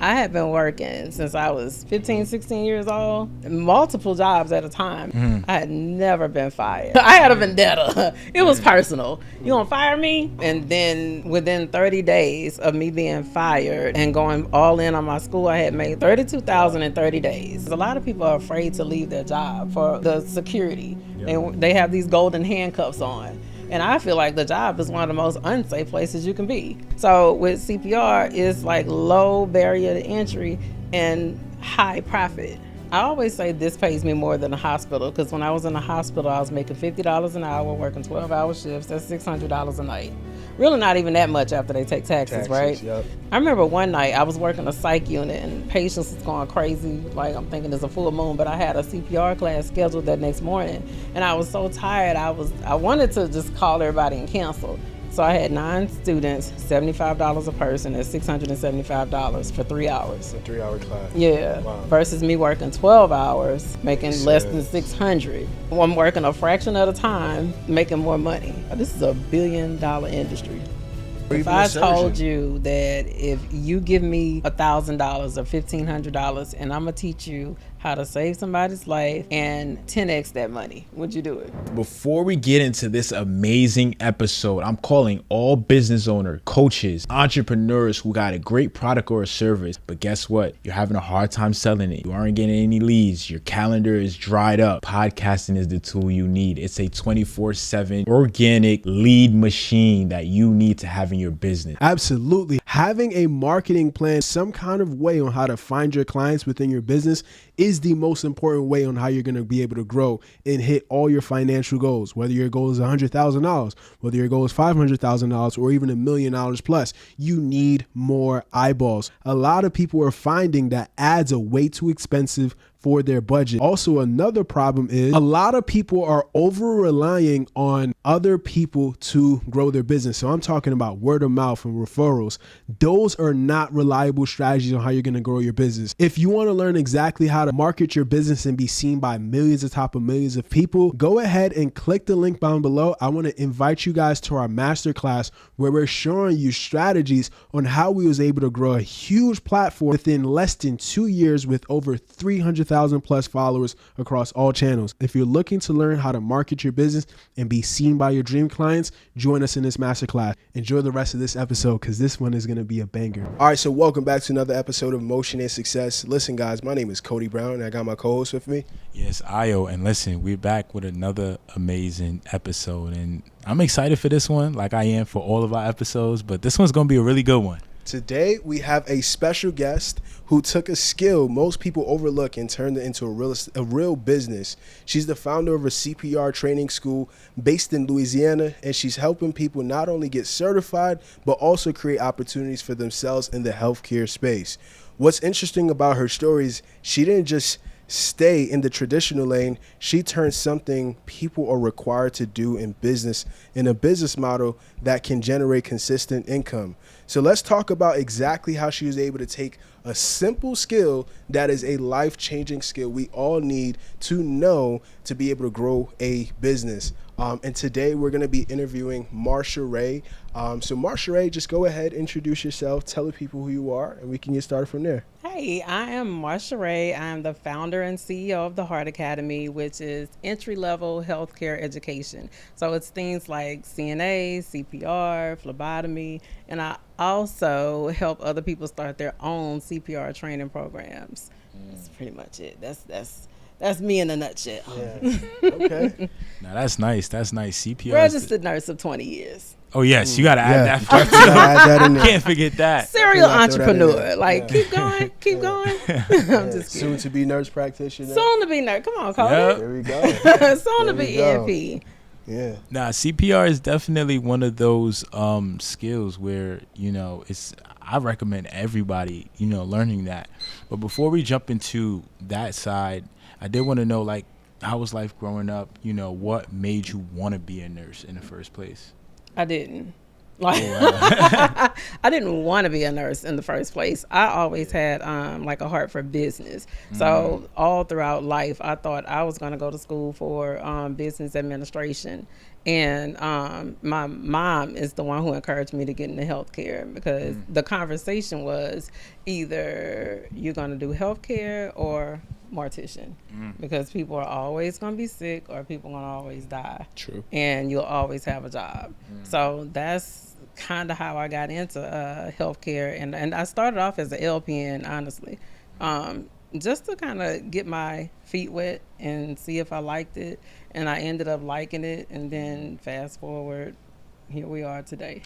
I had been working since I was 15, 16 years old, multiple jobs at a time. I had never been fired. I had a vendetta. It was personal. You gonna fire me? And then within 30 days of me being fired and going all in on my school, I had made $32,000 in 30 days. A lot of people are afraid to leave their job for the security. They have these golden handcuffs on. And I feel like the job is one of the most unsafe places you can be. So with CPR, it's like low barrier to entry and high profit. I always say this pays me more than a hospital, because when I was in the hospital, I was making $50 an hour, working 12-hour shifts. That's $600 a night. Really not even that much after they take taxes, right? Yep. I remember one night I was working a psych unit and patients was going crazy. Like, I'm thinking it's a full moon, but I had a CPR class scheduled that next morning. And I was so tired, I wanted to just call everybody and cancel. So I had 9 students, $75 a person, at $675 for 3 hours. A 3-hour class. Yeah, Wow. versus me working 12 hours, making less than $600. I'm working a fraction of the time, making more money. This is a $1 billion industry. If I told you that if you give me $1,000 or $1,500 and I'm gonna teach you how to save somebody's life and 10x that money, would you do it? Before we get into this amazing episode, I'm calling all business owners, coaches, entrepreneurs who got a great product or a service, but guess what? You're having a hard time selling it. You aren't getting any leads. Your calendar is dried up. Podcasting is the tool you need. It's a 24/7 organic lead machine that you need to have in your business. Absolutely. Having a marketing plan, some kind of way on how to find your clients within your business is the most important way on how you're going to be able to grow and hit all your financial goals. Whether your goal is $100,000, whether your goal is $500,000, or even $1 million plus, you need more eyeballs. A lot of people are finding that ads are way too expensive for their budget. Also, another problem is a lot of people are over relying on other people to grow their business. So I'm talking about word of mouth and referrals. Those are not reliable strategies on how you're going to grow your business. If you want to learn exactly how to market your business and be seen by millions on top of millions of people, go ahead and click the link down below. I want to invite you guys to our masterclass where we're showing you strategies on how we was able to grow a huge platform within less than 2 years with over 300,000 plus followers across all channels. If you're looking to learn how to market your business and be seen by your dream clients, join us in this masterclass. Enjoy the rest of this episode because this one is going to be a banger. All right, so welcome back to another episode of Motion and Success. Listen, guys, my name is Cody Brown and I got my co-host with me. Yes, Ayo, and listen, we're back with another amazing episode, and I'm excited for this one, like I am for all of our episodes, but this one's going to be a really good one. Today, we have a special guest who took a skill most people overlook and turned it into a real business. She's the founder of a CPR training school based in Louisiana, and she's helping people not only get certified, but also create opportunities for themselves in the healthcare space. What's interesting about her story is she didn't just stay in the traditional lane. She turned something people are required to do in business in a business model that can generate consistent income. So let's talk about exactly how she was able to take a simple skill that is a life-changing skill we all need to know to be able to grow a business. And today we're going to be interviewing Marsha Ray. So Marsha Ray, just go ahead, introduce yourself, tell the people who you are, and we can get started from there. Hey, I am Marsha Ray. I'm the founder and CEO of the Heart Academy, which is entry-level healthcare education. So it's things like CNA, CPR, phlebotomy, and I also help other people start their own CPR training programs. That's pretty much it. That's me in a nutshell. Yeah. Okay. Now that's nice. That's nice. CPR. Registered nurse of 20 years. Oh yes, you got to add that. Add that in there. Can't forget that. Serial entrepreneur. Like, keep going. I'm just kidding. Soon to be nurse practitioner. Soon to be nurse. Come on, Cody. Yep. There we go. Soon to be NP. Yeah. Nah, CPR is definitely one of those skills where, I recommend everybody, learning that. But before we jump into that side, I did want to know, like, how was life growing up? What made you want to be a nurse in the first place? I didn't. Like, I didn't want to be a nurse in the first place. I always had like a heart for business. So all throughout life, I thought I was going to go to school for business administration. And my mom is the one who encouraged me to get into healthcare, because the conversation was either you're going to do healthcare or mortician, because people are always going to be sick or people are going to always die. True. And you'll always have a job. So that's kind of how I got into healthcare. And I started off as an LPN, honestly, just to kind of get my feet wet and see if I liked it. And I ended up liking it. And then fast forward, here we are today.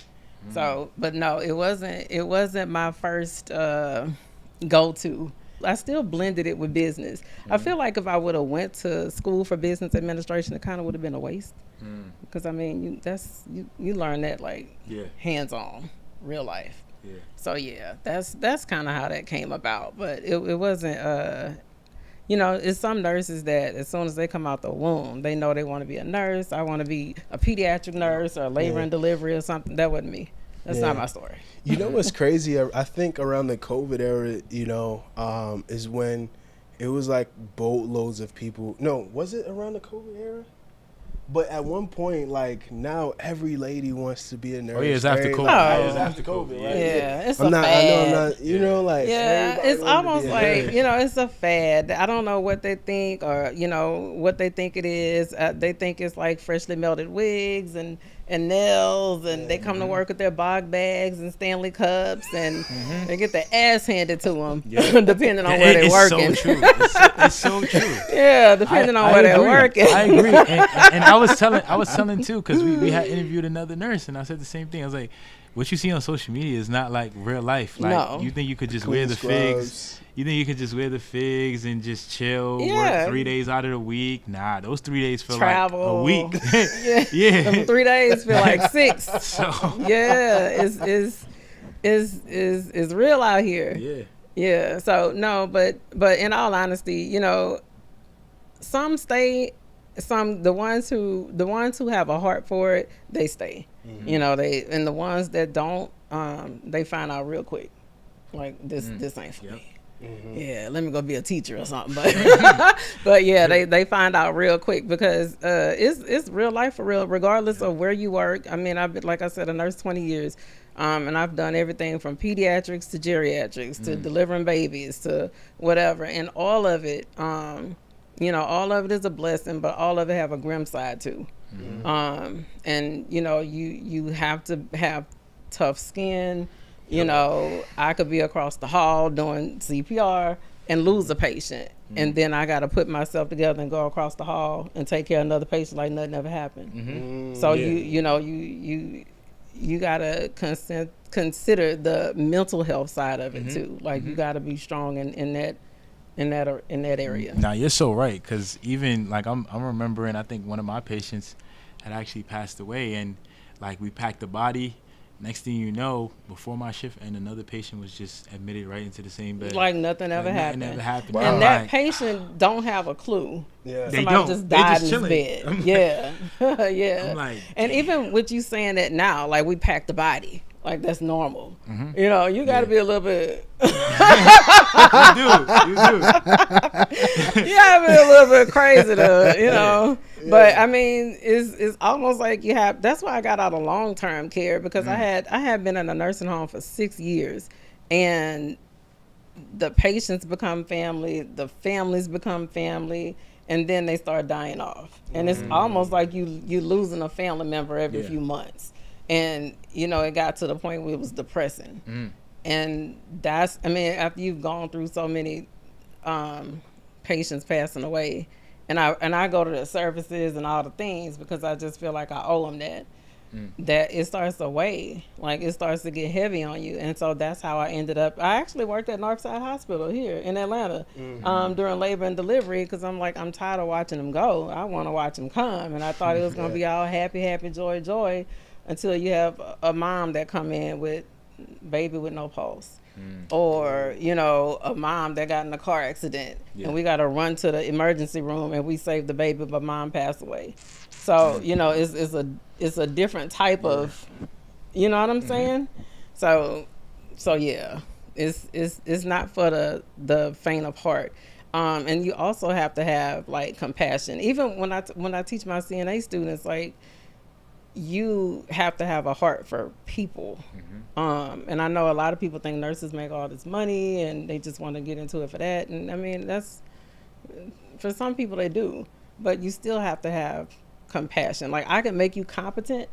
So, but no, it wasn't my first go-to. I still blended it with business. I feel like if I would have went to school for business administration, it kind of would have been a waste. Because I mean, you learn that like hands-on, real life. Yeah. So yeah, that's kind of how that came about. But it wasn't. It's some nurses that as soon as they come out the womb, they know they want to be a nurse. I want to be a pediatric nurse or labor and delivery or something. That wasn't me. That's not my story. You know what's crazy? I think around the COVID era, is when it was like boatloads of people. No, was it around the COVID era? But at one point, like now, every lady wants to be a nurse. Oh yeah, it's after COVID. Right? It's after COVID, right? Yeah, it's I'm a fad. I know I'm not. Like it's almost like it's a fad. I don't know what they think, or what they think it is. They think it's like freshly melted wigs and nails, and they come to work with their bog bags and Stanley cups, and they get their ass handed to them, depending on where they're working. So true. It's so true. Yeah, depending on where they're working. I agree, and I was telling too, because we had interviewed another nurse, and I said the same thing. I was like, what you see on social media is not like real life. Like, no. You think you could just wear the figs? You think you could just wear the figs and just chill, work 3 days out of the week? Nah, those 3 days feel Travel. like a week. Yeah. Them 3 days feel like 6. So yeah, it's real out here. Yeah. Yeah. So no, but in all honesty, some stay. The ones who have a heart for it, they stay. And the ones that don't, they find out real quick, like this ain't for me. Yeah, let me go be a teacher or something. But yeah, they find out real quick, because it's real life for real, regardless of where you work. I mean, I've been, like I said, a nurse 20 years, and I've done everything from pediatrics to geriatrics to delivering babies to whatever, and all of it. All of it is a blessing, but all of it have a grim side too. And you have to have tough skin. I could be across the hall doing CPR and lose a patient, and then I got to put myself together and go across the hall and take care of another patient like nothing ever happened. So you got to consider the mental health side of it too. Like you got to be strong in that area. Now you're so right, because even like I'm remembering, I think one of my patients had actually passed away, and like we packed the body. Next thing you know, before my shift, and another patient was just admitted right into the same bed. Like nothing ever happened. Nothing ever happened. Wow. And that patient don't have a clue. Yeah. Somebody They don't. just They died just in his chilling. bed. Yeah. Yeah. I'm like, and even with you saying that now, like we packed the body. Like that's normal. You got to be a little bit. you do. You got to be a little bit crazy to, Yeah. But I mean, it's almost like you have. That's why I got out of long-term care, because I had been in a nursing home for 6 years, and the patients become family, the families become family, and then they start dying off, and it's almost like you losing a family member every few months. And, it got to the point where it was depressing. And after you've gone through so many patients passing away, and I go to the services and all the things, because I just feel like I owe them that it starts to weigh, like it starts to get heavy on you. And so that's how I ended up. I actually worked at Northside Hospital here in Atlanta during labor and delivery, because I'm tired of watching them go. I want to watch them come. And I thought it was going to be all happy, joy, until you have a mom that come in with baby with no pulse. Or, a mom that got in a car accident and we got to run to the emergency room and we saved the baby, but mom passed away. So, it's a different type of You know what I'm saying? So yeah, it's not for the faint of heart. And you also have to have like compassion. Even when I teach my CNA students, like, you have to have a heart for people. And I know a lot of people think nurses make all this money and they just want to get into it for that. And I mean, that's, for some people they do, but you still have to have compassion. Like, I can make you competent,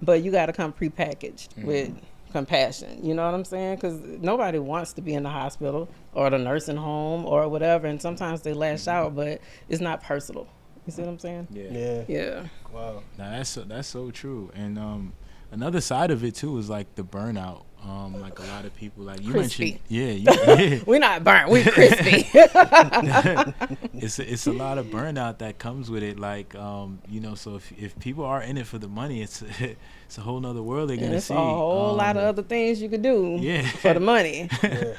but you got to come prepackaged with compassion. You know what I'm saying? Because nobody wants to be in the hospital or the nursing home or whatever. And sometimes they lash out, but it's not personal. You see what I'm saying? Yeah. Wow. Now that's so true. And another side of it too is like the burnout. Like a lot of people, like you Crispy. mentioned, We're not burnt. We crispy. it's a lot of burnout that comes with it. Like so if people are in it for the money, it's a whole nother world they're gonna see. It's a whole lot of other things you could do for the money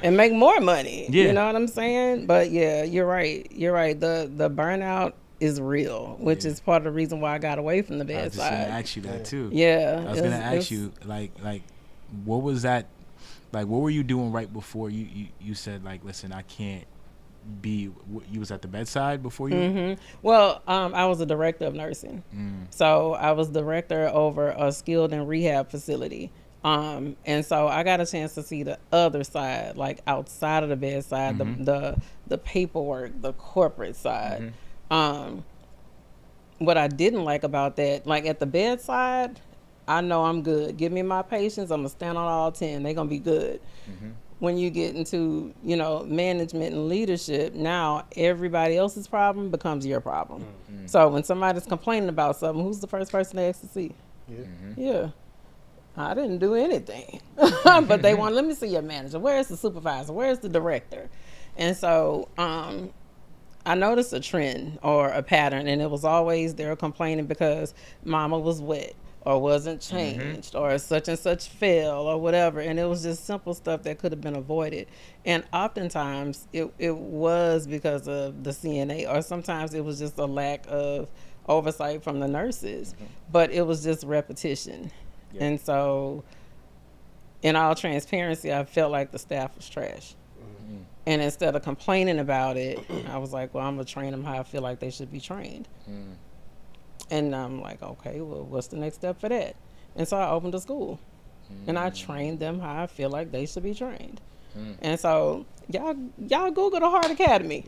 and make more money. Yeah. You know what I'm saying? But yeah, you're right. The burnout is real, which is part of the reason why I got away from the bedside. I was just gonna ask you that too. Yeah. I was gonna ask you like what was that, like what were you doing right before you said like, listen, I can't be, you was at the bedside before you? Well, I was a director of nursing. So I was director over a skilled and rehab facility. And so I got a chance to see the other side, like outside of the bedside, the paperwork, the corporate side. What I didn't like about that, like at the bedside, I know I'm good. Give me my patients, I'm gonna stand on all 10. They're gonna be good. When you get into, management and leadership, now everybody else's problem becomes your problem. So when somebody's complaining about something, who's the first person they ask to see? Yeah. I didn't do anything. But they want, let me see your manager. Where's the supervisor? Where's the director? And so I noticed a trend or a pattern, and it was always they were complaining because mama was wet or wasn't changed or such and such fell or whatever. And it was just simple stuff that could have been avoided. And oftentimes it was because of the CNA, or sometimes it was just a lack of oversight from the nurses, but it was just repetition. And so in all transparency, I felt like the staff was trash. And instead of complaining about it, I was like, well, I'm going to train them how I feel like they should be trained. And I'm like, okay, well, what's the next step for that? And so I opened a school. And I trained them how I feel like they should be trained. And so y'all Google the Heart Academy.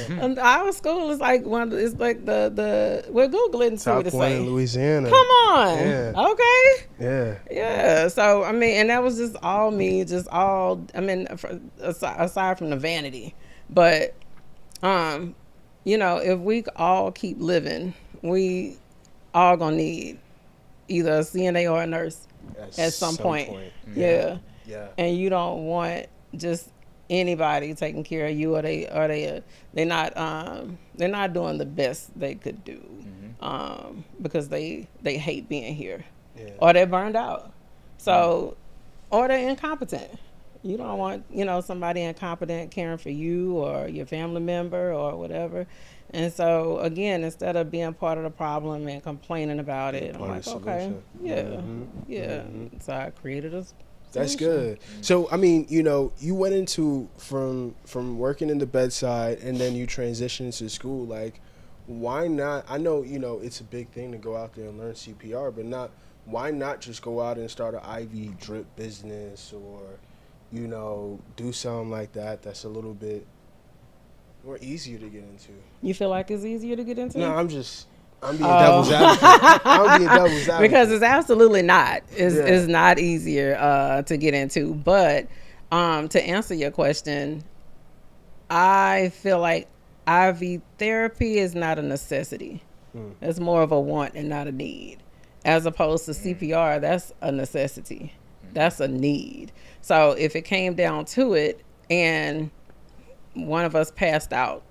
And our school is like it's like the we'll Google it and see what it say. in Louisiana. Come on. Yeah. Okay. Yeah. So I mean, and that was just all me, aside from the vanity. But if we all keep living, we all gonna need either a CNA or a nurse at some point. Yeah. And you don't want just anybody taking care of you, or they're not doing the best they could do, because they hate being here, or they're burned out, so or they're incompetent. You don't want somebody incompetent caring for you or your family member or whatever. And so again, instead of being part of the problem and complaining about it, I'm like, okay, so I created a That's good. So, I mean, you went into from working in the bedside and then you transitioned to school. Like, why not? I know, it's a big thing to go out there and learn CPR, but why not just go out and start an IV drip business or, do something like that that's a little bit more easier to get into? You feel like it's easier to get into? No, I'm being devil's advocate. I'm being devil's advocate. Because it's absolutely not. It's not easier to get into. But to answer your question, I feel like IV therapy is not a necessity. It's more of a want and not a need. As opposed to CPR, that's a necessity. That's a need. So if it came down to it and one of us passed out,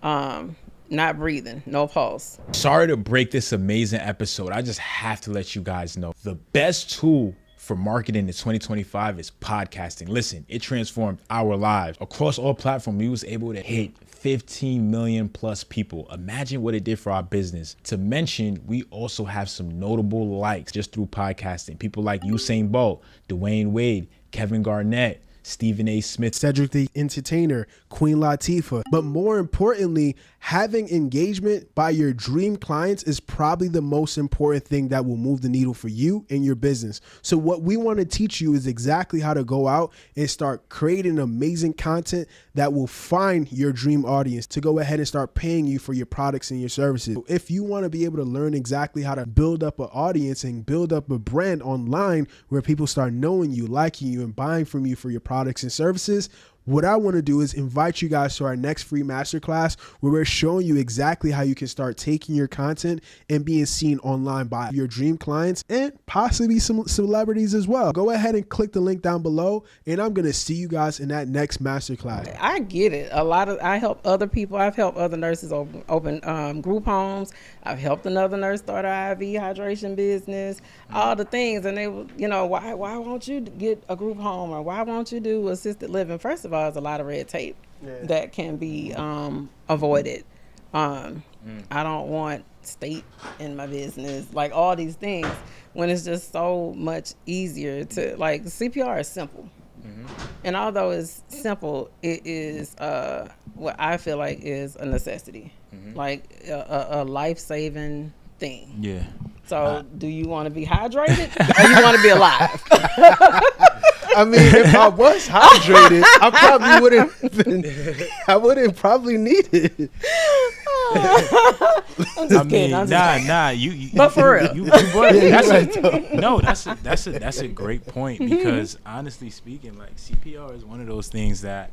not breathing, no pulse. Sorry to break this amazing episode. I just have to let you guys know the best tool for marketing in 2025 is podcasting. Listen, it transformed our lives. Across all platforms, we was able to hit 15 million plus people. Imagine what it did for our business. To mention, we also have some notable likes just through podcasting. People like Usain Bolt, Dwayne Wade, Kevin Garnett, Stephen A. Smith, Cedric the Entertainer, Queen Latifah. But more importantly, having engagement by your dream clients is probably the most important thing that will move the needle for you and your business. So what we want to teach you is exactly how to go out and start creating amazing content that will find your dream audience to go ahead and start paying you for your products and your services. So if you want to be able to learn exactly how to build up an audience and build up a brand online where people start knowing you, liking you, and buying from you for your products and services, what I want to do is invite you guys to our next free masterclass where we're showing you exactly how you can start taking your content and being seen online by your dream clients and possibly some celebrities as well. Go ahead and click the link down below, and I'm going to see you guys in that next masterclass. I get it. I help other people. I've helped other nurses open group homes. I've helped another nurse start an IV hydration business, all the things. And they were, why won't you get a group home, or why won't you do assisted living? First of all, there's a lot of red tape that can be avoided. I don't want state in my business, like all these things, when it's just so much easier to, like, CPR is simple. And although it's simple, it is what I feel like is a necessity, like a life-saving thing. Yeah. So do you want to be hydrated or you want to be alive? I mean, if I was hydrated, I probably wouldn't probably need it. I'm just kidding. But for real. That's a great point, because honestly speaking, like, CPR is one of those things that,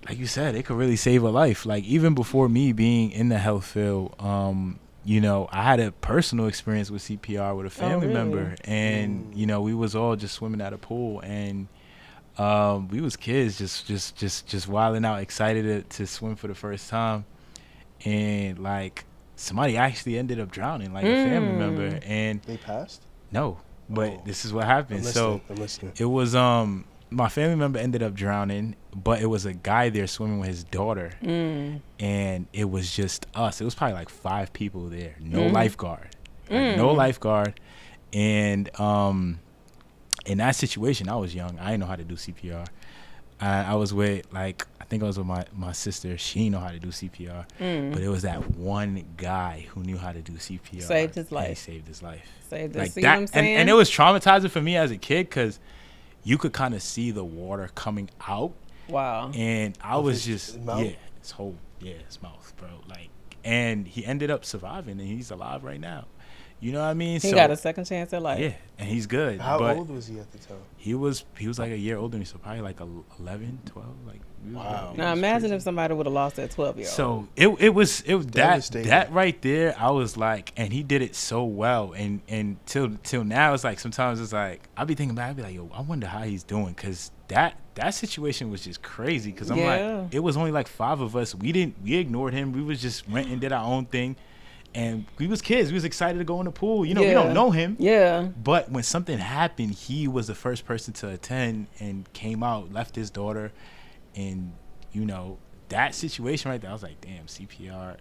like you said, it could really save a life. Like, even before me being in the health field, I had a personal experience with CPR with a family member, and we was all just swimming at a pool, and we was kids just wilding out, excited to swim for the first time, and like somebody actually ended up drowning, like a family member, and they passed. No, but this is what happened. I'm listening. It was my family member ended up drowning, but it was a guy there swimming with his daughter, and it was just us. It was probably like 5 people there, no lifeguard, no lifeguard, and in that situation, I was young. I didn't know how to do CPR. I was with, like, I think I was with my sister. She didn't know how to do CPR, but it was that one guy who knew how to do CPR. Saved his life. He saved his life. Saved his, like see that, what I'm saying? And it was traumatizing for me as a kid, because you could kind of see the water coming out. Wow. And I was just, his mouth? his mouth, bro. Like, and he ended up surviving, and he's alive right now. You know what I mean? He got a second chance at life. Yeah, and he's good. How but old was he at the time? He was like a year older than me, so probably like 11, 12. Like, wow. Now imagine if somebody would have lost that 12-year-old. So it was Devastating. that right there. I was like, and he did it so well, and till now, it's like sometimes it's like I'll be thinking about it, I'll be like, yo, I wonder how he's doing, because that situation was just crazy, because I'm like, it was only like 5 of us. We ignored him. We was just went and did our own thing. And we was kids. We was excited to go in the pool. We don't know him. Yeah. But when something happened, he was the first person to attend and came out, left his daughter. And, that situation right there, I was like, damn, CPR.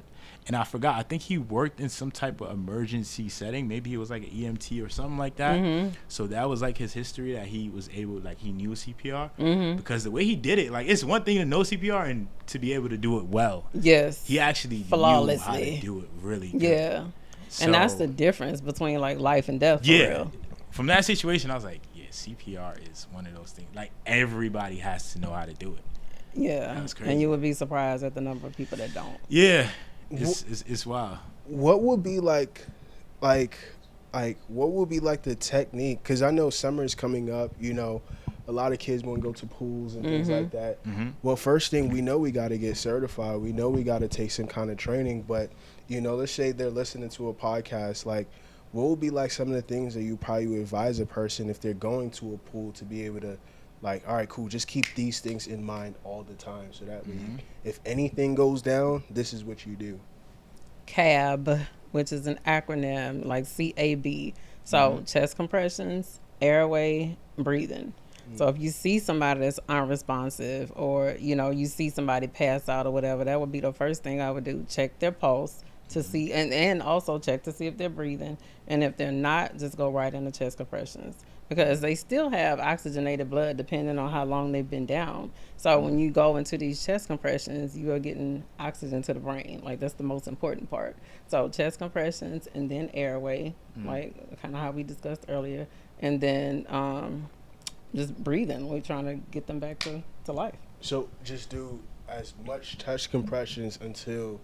And I forgot. I think he worked in some type of emergency setting. Maybe he was like an EMT or something like that. So that was like his history, that he was able, like, he knew CPR. Because the way he did it, like, it's one thing to know CPR and to be able to do it well. Yes. He actually flawlessly knew how to do it really good. Yeah. So, and that's the difference between, like, life and death, for real. From that situation, I was like, yeah, CPR is one of those things. Like, everybody has to know how to do it. Yeah. That's crazy. And you would be surprised at the number of people that don't. Yeah. It's wild. What would be like what would be like the technique? Because I know summer is coming up. A lot of kids want to go to pools and things like that. Well, first thing, we know we got to get certified. We know we got to take some kind of training. But let's say they're listening to a podcast. Like, what would be like some of the things that you probably would advise a person if they're going to a pool to be able to, like, all right, cool, just keep these things in mind all the time, so that way, if anything goes down, this is what you do. CAB, which is an acronym, like CAB. So chest compressions, airway, breathing. So if you see somebody that's unresponsive, or you see somebody pass out or whatever, that would be the first thing I would do. Check their pulse to see, and also check to see if they're breathing. And if they're not, just go right into chest compressions, because they still have oxygenated blood depending on how long they've been down. So when you go into these chest compressions, you are getting oxygen to the brain. Like, that's the most important part. So chest compressions, and then airway, like kind of how we discussed earlier, and then just breathing. We're trying to get them back to life. So just do as much chest compressions until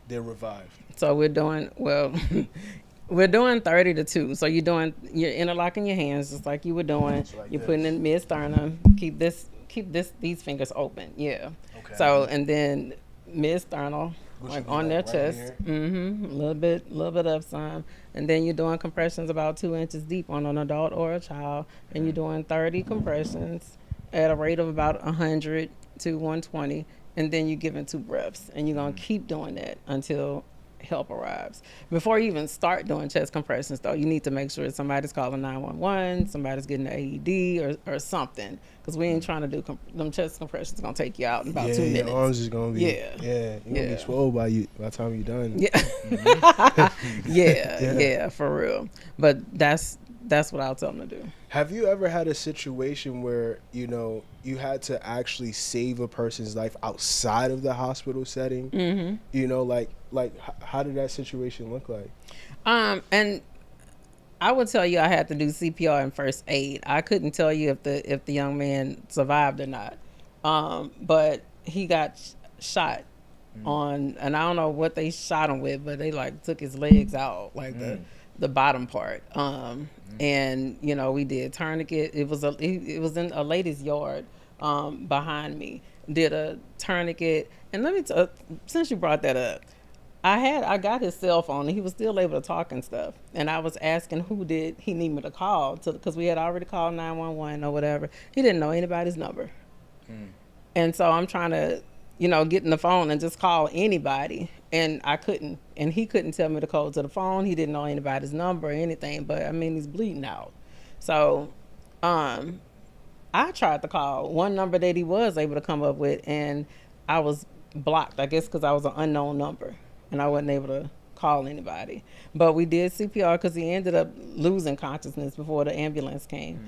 they're revived. So we're doing, we're doing 30 to 2. So you're interlocking your hands just like you were doing. Like you're putting in mid sternum. Keep these fingers open. Yeah. Okay. So, and then mid sternal, like on their chest. A little bit of some. And then you're doing compressions about 2 inches deep on an adult or a child. And you're doing 30 compressions at a rate of about 100 to 120. And then you're giving 2 breaths. And you're going to keep doing that until help arrives. Before you even start doing chest compressions, though, you need to make sure somebody's calling 911, somebody's getting an AED or something, because we ain't trying to do them chest compressions. Going to take you out in about 2 minutes. Your arms is going to be you're going to be swole by the time you're done. Yeah, for real. But that's what I'll tell them to do. Have you ever had a situation where you had to actually save a person's life outside of the hospital setting? Like how did that situation look like? And I would tell you I had to do CPR and first aid. I couldn't tell you if the young man survived or not. But he got shot on, and I don't know what they shot him with, but they like took his legs out, like the bottom part. And we did tourniquet. It was in a lady's yard behind me. Did a tourniquet. And let me since you brought that up, I got his cell phone, and he was still able to talk and stuff. And I was asking who did he need me to call because we had already called 911 or whatever. He didn't know anybody's number. And so I'm trying to, get in the phone and just call anybody. And I couldn't. And he couldn't tell me the code to the phone. He didn't know anybody's number or anything. But, I mean, he's bleeding out. So I tried to call one number that he was able to come up with, and I was blocked, I guess, because I was an unknown number. And I wasn't able to call anybody. But we did CPR because he ended up losing consciousness before the ambulance came.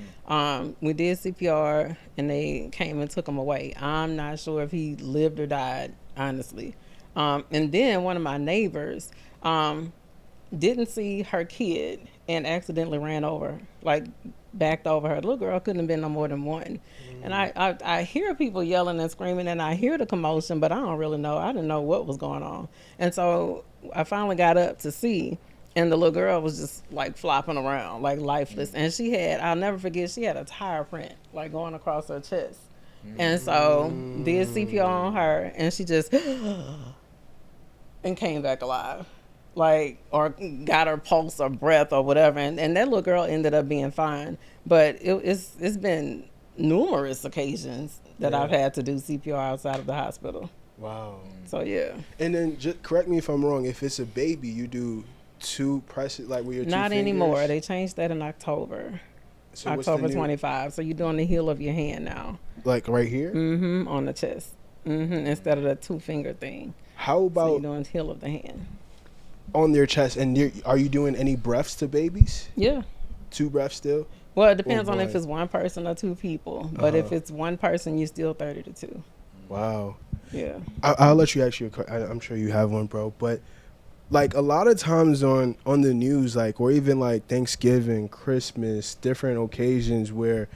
We did CPR, and they came and took him away. I'm not sure if he lived or died, honestly. And then one of my neighbors didn't see her kid and accidentally ran over, like backed over her. The little girl couldn't have been no more than 1. And I hear people yelling and screaming, and I hear the commotion, but I don't really know. I didn't know what was going on. And so I finally got up to see, and the little girl was just like flopping around, like lifeless. And I'll never forget, she had a tire print like going across her chest. And so did CPR on her, and she just and came back alive, like, or got her pulse or breath or whatever. And that little girl ended up being fine. But it's been numerous occasions that I've had to do CPR outside of the hospital. Wow. So yeah. And then just correct me if I'm wrong. If it's a baby, you do 2 presses, like with your 2 Not fingers? anymore. They changed that in October. So October 25. So you're doing the heel of your hand now. Like right here? On the chest. Instead of the 2-finger thing. How about so you're doing the heel of the hand on their chest? And are you doing any breaths to babies? Yeah. 2 breaths still? Well, it depends on if it's 1 person or 2 people. But if it's 1 person, you're still 30 to 2. Wow. Yeah. I'll let you ask you a question. I'm sure you have one, bro. But like a lot of times on the news, like, or even like Thanksgiving, Christmas, different occasions where,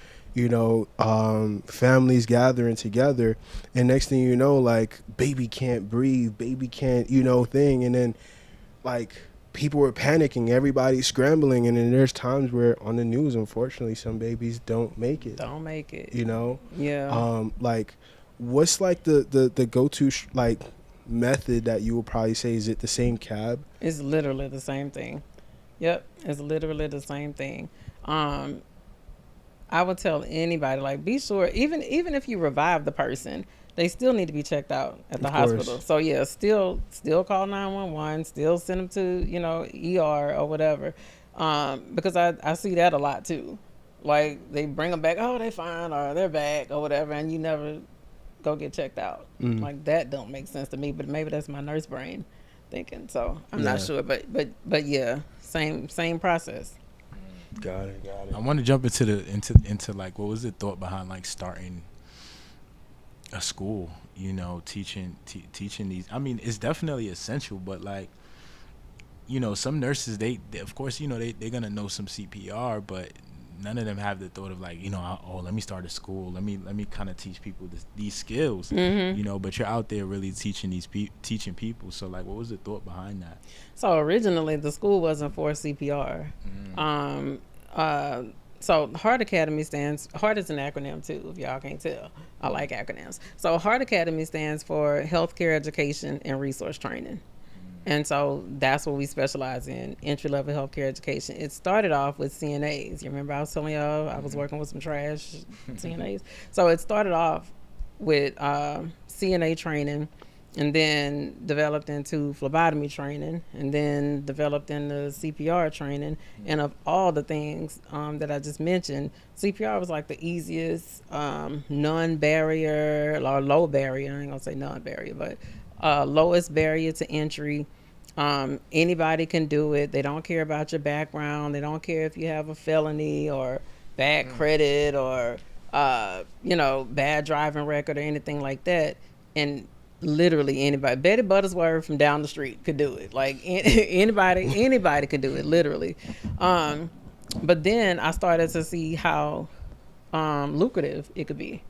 families gathering together, and next thing you know, like, baby can't breathe, baby can't, thing. And then like people were panicking, everybody's scrambling. And then there's times where on the news, unfortunately, some babies don't make it. Yeah. Like, what's like the go-to like method that you will probably say? Is it the same cab? It's literally the same thing. Yep, it's literally the same thing. I would tell anybody, like, be sure, even if you revive the person, they still need to be checked out at the hospital. So yeah, still call 911, still send them to ER or whatever, because I see that a lot too. Like, they bring them back, oh, they fine, or they're back, or whatever, and you never go get checked out. Like, that don't make sense to me, but maybe that's my nurse brain thinking. So I'm not sure, but yeah, same process. Got it. I want to jump into like, what was the thought behind like starting a school, you know, teaching these. I mean, it's definitely essential, but like, you know, some nurses, they of course, you know, they're gonna know some CPR, but none of them have the thought of like, you know, oh, let me start a school, let me kind of teach people these skills, you know. But you're out there really teaching teaching people. So like, what was the thought behind that? So originally the school wasn't for CPR. So HEART Academy HEART is an acronym too, if y'all can't tell. I like acronyms. So HEART Academy stands for Healthcare Education and Resource Training. And so that's what we specialize in, entry-level healthcare education. It started off with CNAs. You remember I was telling y'all I was working with some trash CNAs? So it started off with CNA training, and then developed into phlebotomy training, and then developed into CPR training. And of all the things that I just mentioned, CPR was like the easiest non-barrier, or low barrier, I ain't gonna say non-barrier, but lowest barrier to entry. Anybody can do it. They don't care about your background. They don't care if you have a felony or bad credit or you know, bad driving record or anything like that. And literally anybody, Betty Buttersworth from down the street could do it. Like anybody could do it, literally. But then I started to see how lucrative it could be,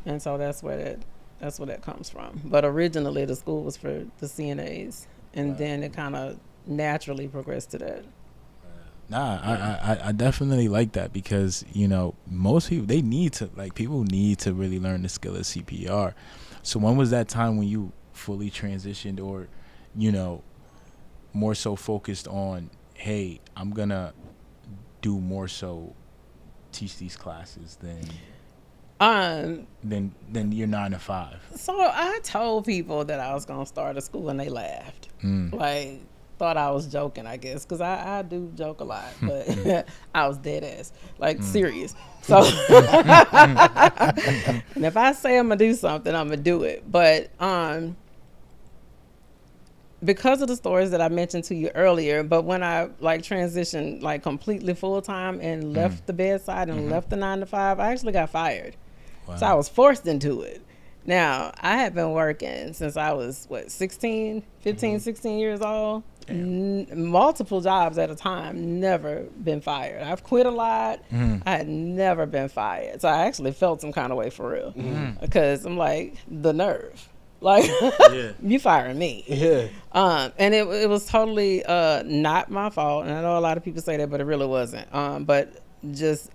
and so that's where that comes from. But originally the school was for the CNAs, and then it kind of naturally progressed to that. I definitely like that, because, you know, most people, people need to really learn the skill of CPR. So when was that time when you fully transitioned, or, you know, more so focused on, hey, I'm gonna do more so teach these classes than your 9 to 5? So I told people that I was gonna start a school, and they laughed. Like, thought I was joking, I guess, because I do joke a lot, but I was dead ass, like serious. So and if I say I'm gonna do something, I'm gonna do it. But because of the stories that I mentioned to you earlier, but when I like transitioned like completely full time and left the bedside and left the 9 to 5, I actually got fired. Wow. So I was forced into it. Now, I had been working since I was, 16 years old. Multiple jobs at a time, never been fired. I've quit a lot. I had never been fired. So I actually felt some kind of way for real. Because I'm like, the nerve. Like, you firing me. And it was totally not my fault. And I know a lot of people say that, but it really wasn't. But just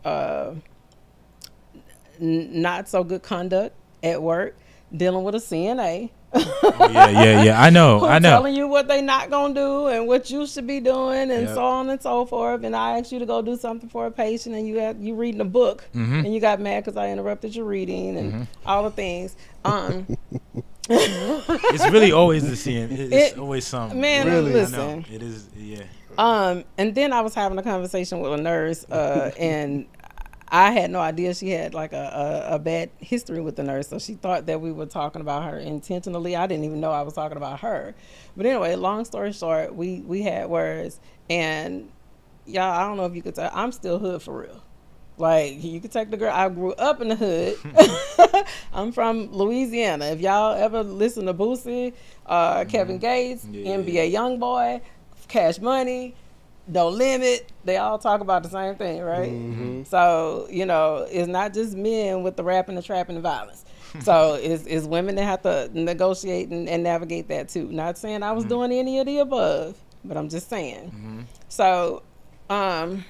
not so good conduct at work, dealing with a CNA. I know. Telling you what they not gonna do and what you should be doing, and so on and so forth. And I asked you to go do something for a patient, and you reading a book, and you got mad because I interrupted your reading and all the things. It's really always the same. It's always something. Man, really, listen, it is. And then I was having a conversation with a nurse, and I had no idea she had like a bad history with the nurse, so she thought that we were talking about her intentionally. I didn't even know I was talking about her. But anyway, long story short, we had words, and y'all, I don't know if you could tell, I'm still hood for real. Like, you could take the girl, I grew up in the hood. I'm from Louisiana. If y'all ever listen to Boosie, Kevin Gates, NBA Youngboy, Cash Money, No Limit, they all talk about the same thing, right? So, you know, it's not just men with the rap and the trap and the violence. So it's women that have to negotiate and navigate that too. Not saying I was doing any of the above, but I'm just saying. So I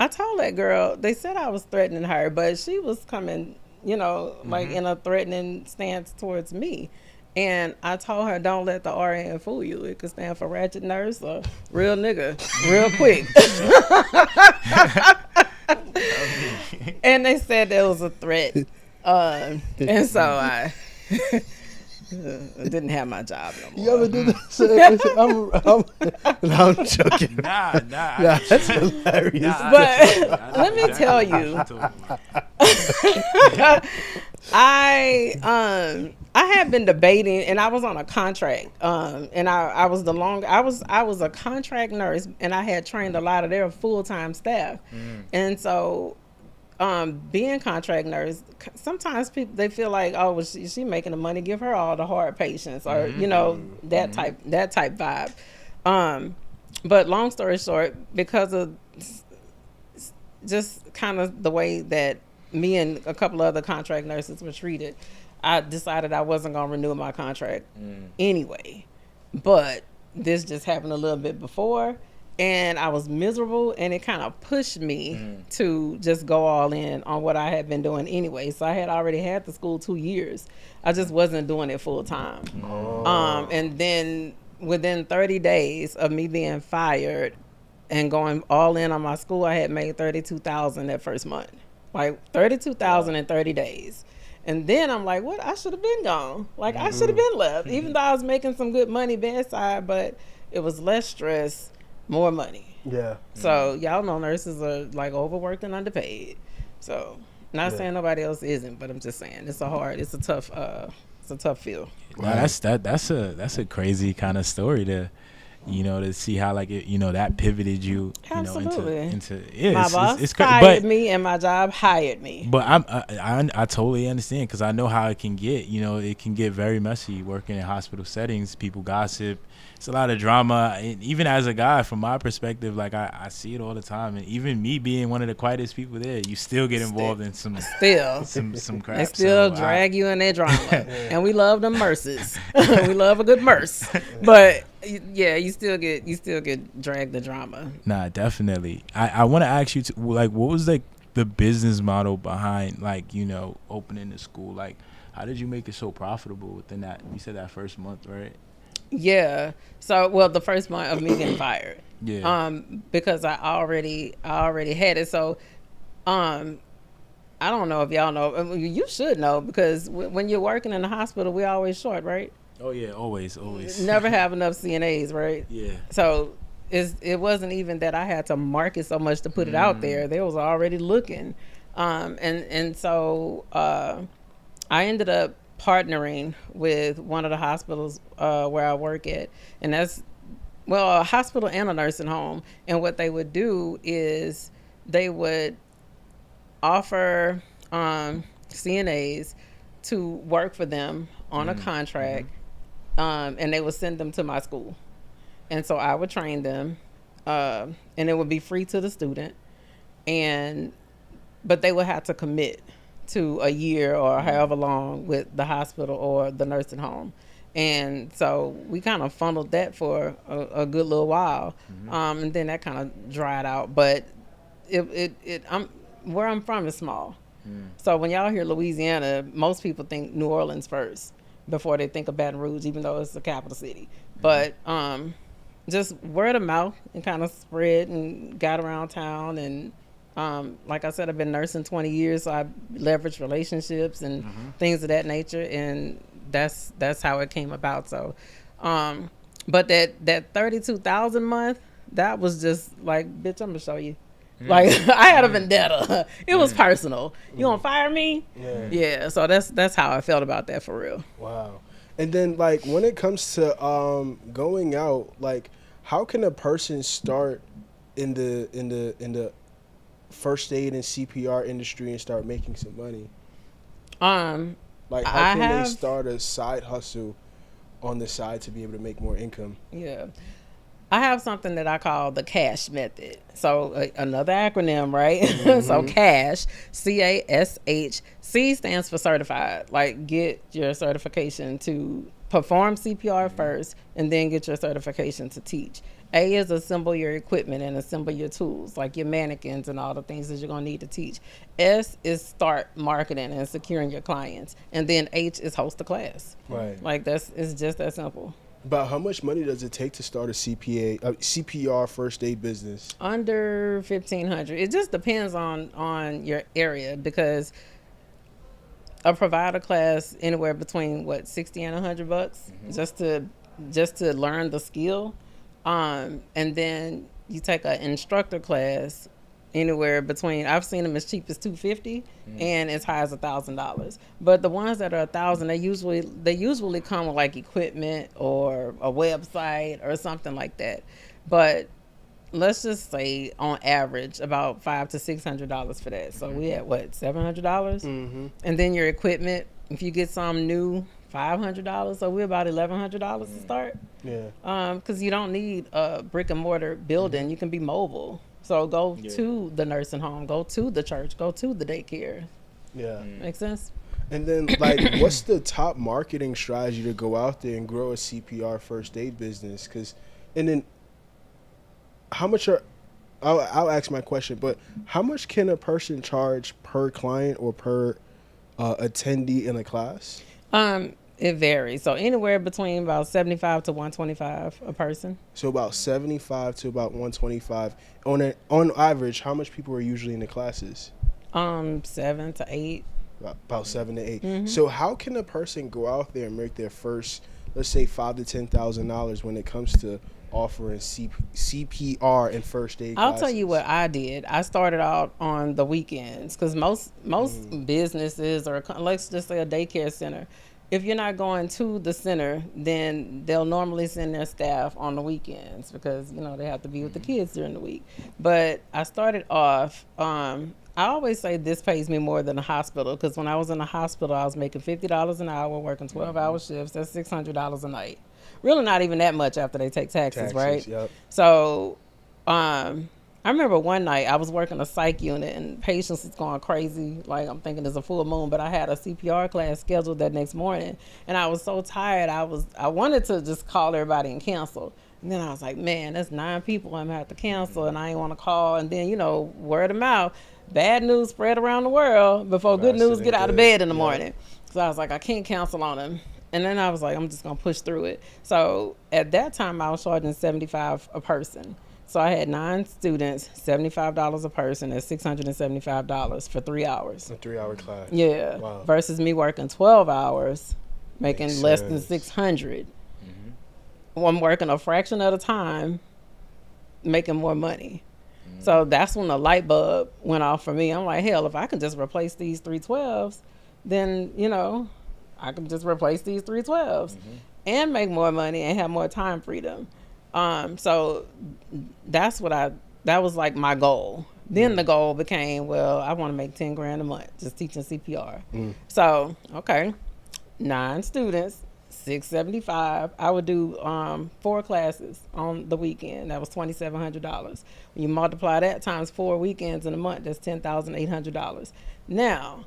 told that girl, they said I was threatening her, but she was coming, you know, like in a threatening stance towards me. And I told her, don't let the RN fool you. It could stand for ratchet nurse or real nigga, real quick. And they said there was a threat. And so I didn't have my job no more. You ever do this? I'm joking. Nah. That's hilarious. But let me tell you, I had been debating, and I was on a contract, and I was a contract nurse, and I had trained a lot of their full-time staff, and so being contract nurse, sometimes people, they feel like, oh, well, she making the money, give her all the hard patients, or that type vibe. But long story short, because of just kind of the way that me and a couple other contract nurses were treated, I decided I wasn't going to renew my contract anyway. But this just happened a little bit before, and I was miserable, and it kind of pushed me to just go all in on what I had been doing anyway. So I had already had the school 2 years. I just wasn't doing it full time. And then within 30 days of me being fired and going all in on my school, I had made $32,000 that first month. Like $32,000 in 30 days. And then I'm like, what? I should have been gone. Like I should have been left, even though I was making some good money bedside, but it was less stress, more money. Yeah. So y'all know nurses are like overworked and underpaid. So not saying nobody else isn't, but I'm just saying it's a tough field. Wow, that's a crazy kind of story to see how like it, that pivoted you, Absolutely. into My boss it's fired me, and my job hired me. But I totally understand, because I know how it can get. It can get very messy working in hospital settings. People gossip. It's a lot of drama. And even as a guy, from my perspective, like I see it all the time. And even me being one of the quietest people there, you still get involved in some crap. They still drag you in their drama. And we love them nurses. We love a good nurse. But yeah, you still get dragged the drama. Nah, definitely. I want to ask you, what was like the business model behind opening the school? Like, how did you make it so profitable within that? You said that first month, right? Yeah. So, the first month of me getting fired. Yeah. Because I already had it. So, I don't know if y'all know. You should know, because when you're working in the hospital, we're always short, right? Oh yeah, always. Never have enough CNAs, right? Yeah. So it wasn't even that I had to market so much to put it out there. They was already looking, and so I ended up partnering with one of the hospitals where I work at, and that's a hospital and a nursing home. And what they would do is they would offer CNAs to work for them on a contract, and they would send them to my school, and so I would train them, and it would be free to the student, but they would have to commit to a year or however long with the hospital or the nursing home. And so we kind of funneled that for a good little while, and then that kind of dried out. But where I'm from is small. So when y'all hear Louisiana, most people think New Orleans first before they think of Baton Rouge, even though it's the capital city. But just word of mouth and kind of spread and got around town. And like I said, I've been nursing 20 years, so I leveraged relationships and things of that nature, and that's how it came about. So, but that 32,000 month, that was just like, bitch, I'm gonna show you. Like I had a vendetta. It was personal. You gonna fire me? Yeah. So that's how I felt about that, for real. Wow. And then like when it comes to going out, like how can a person start in the first aid and CPR industry and start making some money? Like how can they start a side hustle on the side to be able to make more income? Yeah. I have something that I call the CASH method. So another acronym, right? So CASH, CASH. C stands for certified. Like get your certification to perform CPR first, and then get your certification to teach. A is assemble your equipment and assemble your tools, like your mannequins and all the things that you're going to need to teach. S is start marketing and securing your clients. And then H is host a class. Right. Like it's just that simple. About how much money does it take to start a CPR first aid business? Under $1,500. It just depends on your area, because a provider class anywhere between what, 60 and $100 just to learn the skill, and then you take an instructor class anywhere between, I've seen them as cheap as $250 and as high as $1,000. But the ones that are $1,000, they usually come with like equipment or a website or something like that. But let's just say on average about $500 to $600 for that. So we at what, $700, and then your equipment. If you get some new, $500. So we're about $1,100 to start. Yeah. Because you don't need a brick and mortar building. You can be mobile. So go to the nursing home, go to the church, go to the daycare. Yeah. Make sense? And then, like, what's the top marketing strategy to go out there and grow a CPR first aid business? And then, how much I'll ask my question, but how much can a person charge per client or per attendee in a class? It varies. So anywhere between about $75 to $125 a person. So about 75 to about 125. On average, how much people are usually in the classes? 7 to 8. About 7 to 8. So how can a person go out there and make their first, let's say, $5,000 to $10,000 when it comes to offering CPR and first aid classes? I'll tell you what I did. I started out on the weekends because most businesses, or let's just say a daycare center, if you're not going to the center, then they'll normally send their staff on the weekends because, you know, they have to be with the kids during the week. But I started off, I always say this pays me more than a hospital, because when I was in the hospital, I was making $50 an hour, working 12-hour shifts. That's $600 a night. Really not even that much after they take taxes, right? Yep. So I remember one night I was working a psych unit and patients was going crazy. Like, I'm thinking it's a full moon, but I had a CPR class scheduled that next morning, and I was so tired. I wanted to just call everybody and cancel. And then I was like, man, that's 9 people I'm gonna have to cancel, and I ain't want to call. And then, you know, word of mouth, bad news spread around the world before good news get out of bed in the morning. So I was like, I can't cancel on them. And then I was like, I'm just gonna push through it. So at that time, I was charging $75 a person. So I had 9 students, $75 a person. That's $675 for 3 hours. A 3-hour class. Yeah. Wow. Versus me working 12 hours, making Makes less sense. than $600. I'm working a fraction of the time, making more money. So that's when the light bulb went off for me. I'm like, hell, if I can just replace these 312s, then, you know, I can just replace these 312s and make more money and have more time freedom. So that was like my goal. Then the goal became, well, I want to make 10 grand a month just teaching CPR. So, okay, 9 students, $675. I would do 4 classes on the weekend. That was $2,700. When you multiply that times 4 weekends in a month, that's $10,800. Now,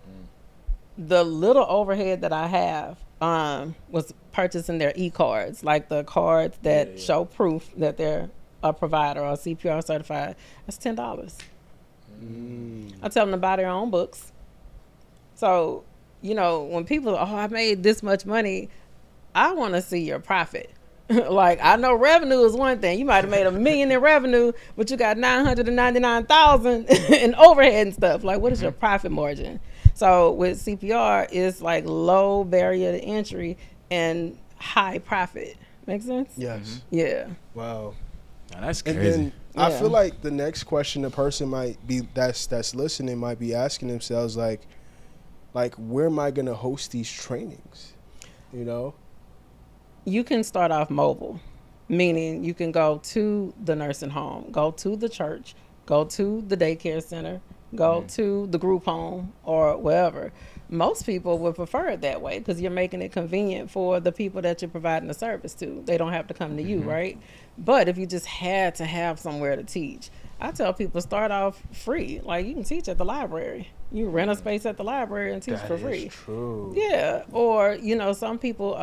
the little overhead that I have was purchasing their e-cards, like the cards that show proof that they're a provider or CPR certified. That's $10. I tell them to buy their own books. So, you know, when people, I made this much money, I want to see your profit. Like, I know revenue is one thing. You might have made $1 million in revenue, but you got $999,000 in overhead and stuff. Like, what is your profit margin? So with CPR, it's like low barrier to entry and high profit. Make sense? Yes. Yeah. Wow. Now, that's And crazy. then I feel like the next question a person might be that's listening might be asking themselves, like where am I going to host these trainings? You know? You can start off mobile, meaning you can go to the nursing home, go to the church, go to the daycare center, go to the group home or wherever. Most people would prefer it that way because you're making it convenient for the people that you're providing the service to. They don't have to come to you, right? But if you just had to have somewhere to teach, I tell people start off free. Like, you can teach at the library. You rent a space at the library and teach for free. That is true. Yeah. Or, you know, some people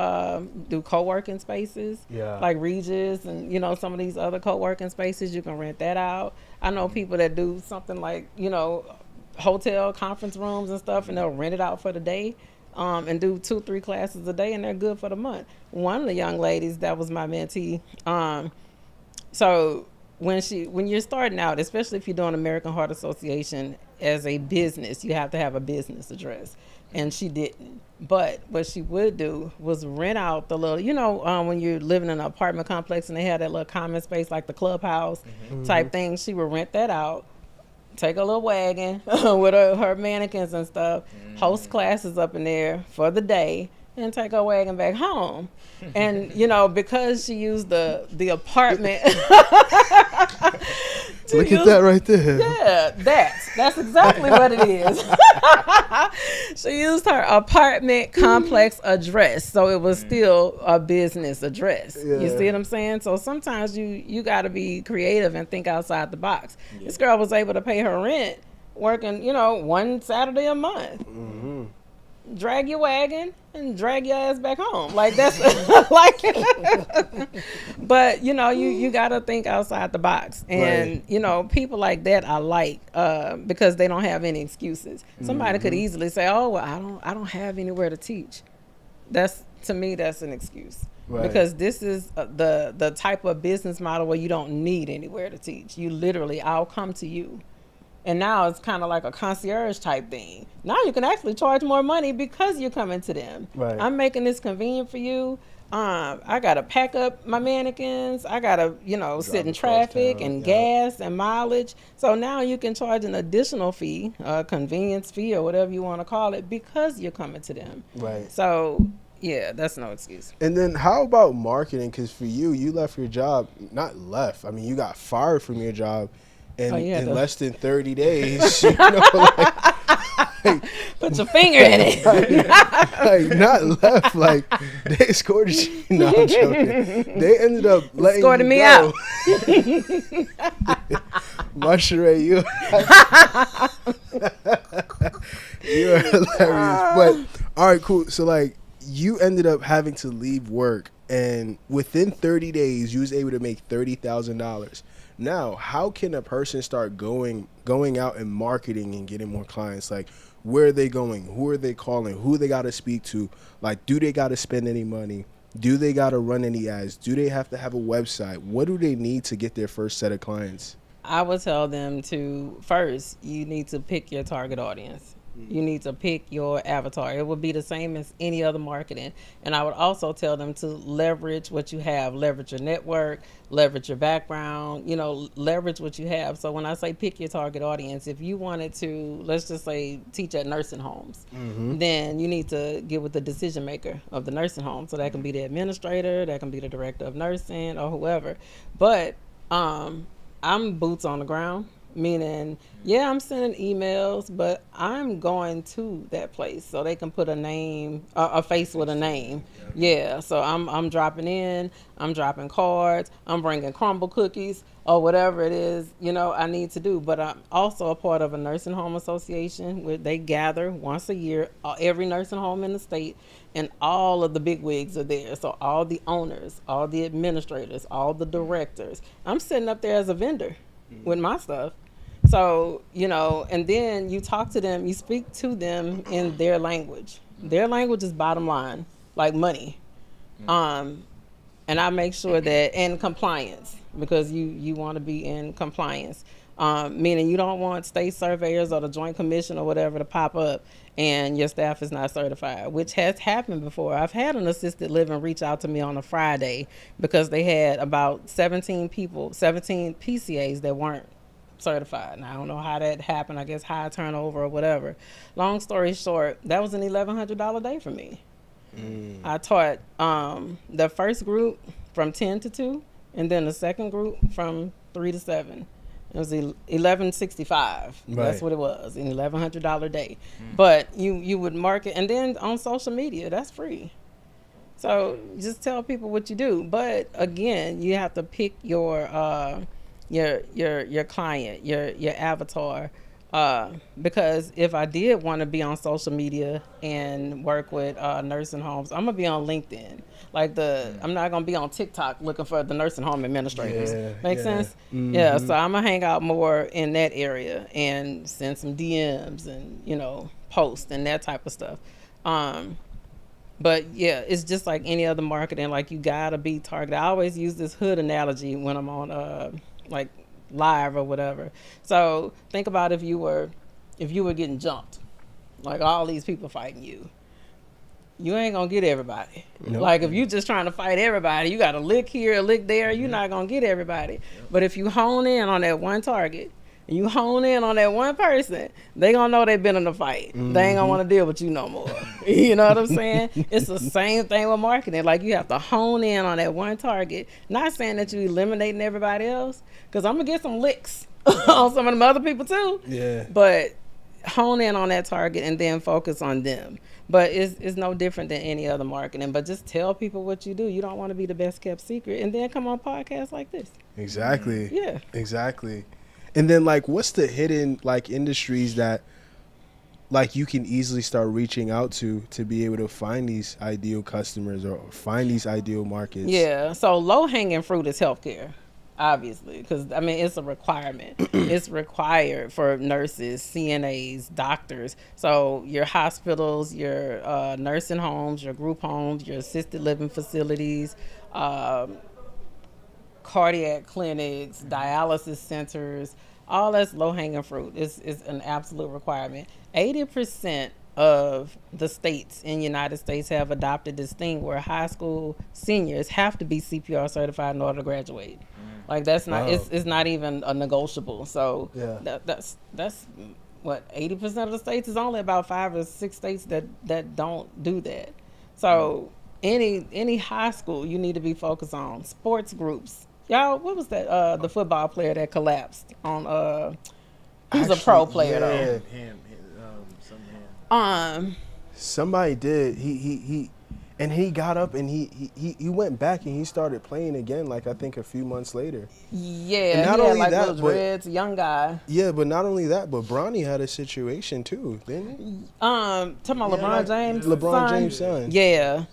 do co-working spaces, Yeah. like Regis and, you know, some of these other co-working spaces. You can rent that out. I know people that do something like, you know, hotel conference rooms and stuff, and they'll rent it out for the day and do 2-3 classes a day, and they're good for the month. One of the young ladies that was my mentee, so, you know, when people, I made this much money, I want to see your profit. Like, what is your profit margin? So when you're starting out, especially if you're doing American Heart Association as a business, you have to have a business address, and she didn't. But what she would do was rent out the little, when you're living in an apartment complex and they have that little common space like the clubhouse type thing, she would rent that out, take a little wagon with her mannequins and stuff, host classes up in there for the day, and take her wagon back home. And because she used the apartment look at that right there. Yeah, that's exactly what it is. She used her apartment complex address, so it was still a business address. You see what I'm saying? So sometimes you got to be creative and think outside the box. This girl was able to pay her rent working one Saturday a month. Drag your wagon and drag your ass back home. Like that's like but you gotta think outside the box. And people like that I like because they don't have any excuses. Somebody could easily say, oh well, I don't have anywhere to teach. To me that's an excuse. Because this is the type of business model where you don't need anywhere to teach. You literally, I'll come to you. And now it's kind of like a concierge type thing. Now you can actually charge more money because you're coming to them. Right. I'm making this convenient for you. I got to pack up my mannequins. I got to, sit in traffic and gas and mileage. So now you can charge an additional fee, a convenience fee or whatever you want to call it, because you're coming to them. Right. So, yeah, that's no excuse. And then how about marketing? Because for you left your job, not left. I mean, you got fired from your job. And in less than 30 days, like, put your finger in it. like not left. Like they escorted you. No, I'm joking. They ended up letting escorting me go. out. Mashere, you're hilarious. But all right, cool. So like you ended up having to leave work, and within 30 days, you was able to make $30,000. Now, how can a person start going out and marketing and getting more clients? Like, where are they going? Who are they calling? Who they got to speak to? Like, do they got to spend any money? Do they got to run any ads? Do they have to have a website? What do they need to get their first set of clients? I would tell them first, you need to pick your target audience. You need to pick your avatar. It would be the same as any other marketing. And I would also tell them to leverage what you have, leverage your network, leverage your background, leverage what you have. So when I say pick your target audience, if you wanted to, let's just say, teach at nursing homes, then you need to get with the decision maker of the nursing home. So that can be the administrator, that can be the director of nursing or whoever. But I'm boots on the ground. Meaning, I'm sending emails, but I'm going to that place so they can put a name, a face with a name. Yeah, so I'm dropping in, I'm dropping cards, I'm bringing crumble cookies or whatever it is, I need to do. But I'm also a part of a nursing home association where they gather once a year, every nursing home in the state, and all of the big wigs are there. So all the owners, all the administrators, all the directors. I'm sitting up there as a vendor with my stuff. So, and then you talk to them, you speak to them in their language. Their language is bottom line, like money. And I make sure that, and compliance, because you want to be in compliance. Meaning you don't want state surveyors or the Joint Commission or whatever to pop up and your staff is not certified, which has happened before. I've had an assisted living reach out to me on a Friday because they had about 17 PCAs that weren't certified. And I don't know how that happened. I guess high turnover or whatever. Long story short, that was an $1,100 day for me. I taught the first group from 10 to 2 and then the second group from 3 to 7. It was $1,165. Right. That's what it was, an $1,100 day. But you would market, and then on social media, that's free. So just tell people what you do. But again, you have to pick your client, your avatar. Because if I did want to be on social media and work with nursing homes, I'm gonna be on LinkedIn. I'm not gonna be on TikTok looking for the nursing home administrators. Make sense? Mm-hmm. Yeah. So I'm gonna hang out more in that area and send some DMs and post and that type of stuff. But yeah, it's just like any other marketing. Like you gotta be targeted. I always use this hood analogy when I'm on like live or whatever. So think about if you were getting jumped, like all these people fighting you. You ain't gonna get everybody. Nope. Like if you just trying to fight everybody, you got to lick here, lick there. You're not gonna get everybody. Yep. But if you hone in on that one target, and you hone in on that one person, they gonna know they've been in a fight. They ain't gonna want to deal with you no more. You know what I'm saying? It's the same thing with marketing. Like you have to hone in on that one target. Not saying that you eliminating everybody else, because I'm gonna get some licks on some of them other people too. Yeah. But hone in on that target and then focus on them. But it's no different than any other marketing. But just tell people what you do. You don't want to be the best kept secret, and then come on podcasts like this. Exactly. Yeah. Exactly. And then like, what's the hidden like industries that like you can easily start reaching out to be able to find these ideal customers or find these ideal markets? Yeah. So low hanging fruit is healthcare. Obviously, because I mean it's a requirement. It's required for nurses, CNAs, doctors. So your hospitals, your nursing homes, your group homes, your assisted living facilities, cardiac clinics, dialysis centers, all that's low hanging fruit. Is an absolute requirement. 80% of the states in the United States have adopted this thing where high school seniors have to be CPR certified in order to graduate. Like that's not it's not even a negotiable. So yeah. that's what 80% of the states. Is only about 5 or 6 states that don't do that. So any high school you need to be focused on sports groups. Y'all, what was that? The football player that collapsed on he was a pro player though. Somebody did. He got up and he went back and he started playing again. Like I think a few months later. Yeah, and not only like that, those Reds, young guy. Yeah, but not only that, but Bronny had a situation too, didn't he? Talking about LeBron James. LeBron James' son. Yeah,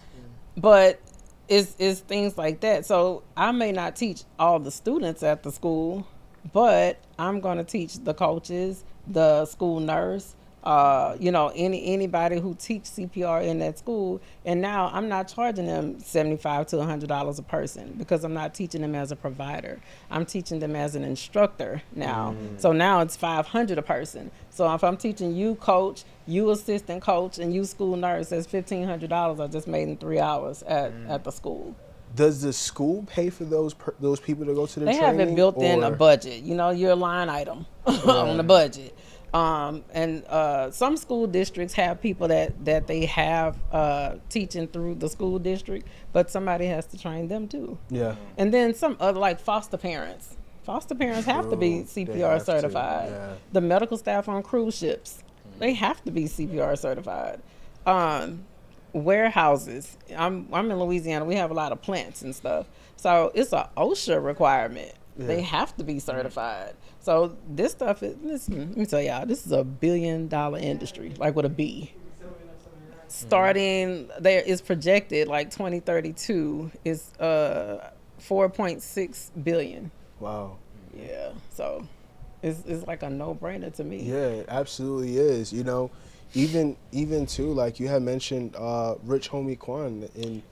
but it's things like that. So I may not teach all the students at the school, but I'm going to teach the coaches, the school nurse. Anybody who teach CPR in that school, and now I'm not charging them $75 to $100 a person because I'm not teaching them as a provider. I'm teaching them as an instructor now. So now it's $500 a person. So if I'm teaching you coach, you assistant coach, and you school nurse, that's $1,500 I just made in 3 hours at the school. Does the school pay for those people to go to the training? They have it built in a budget. You're a line item on the budget. And some school districts have people that they have teaching through the school district, but somebody has to train them too. Yeah. And then some other like foster parents. Foster parents have to be CPR certified. Yeah. The medical staff on cruise ships, they have to be CPR certified. Warehouses. I'm in Louisiana. We have a lot of plants and stuff, so it's a OSHA requirement. Yeah. They have to be certified. So this stuff is, listen, let me tell y'all, this is $1 billion industry, like with a B. Starting there is projected like 2032 is 4.6 billion. Wow. Yeah. So it's like a no-brainer to me. Yeah, it absolutely is. Even too, like you had mentioned Rich Homie Quan in.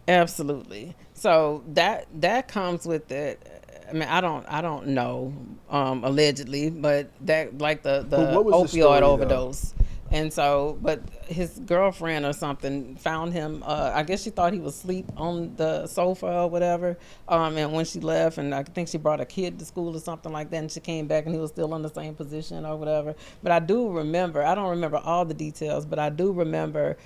Absolutely. So that comes with it. I mean, I don't know, allegedly, but that like the opioid overdose. And so, but his girlfriend or something found him, I guess she thought he was asleep on the sofa or whatever. And when she left, and I think she brought a kid to school or something like that, and she came back and he was still in the same position or whatever. But I don't remember all the details, but I do remember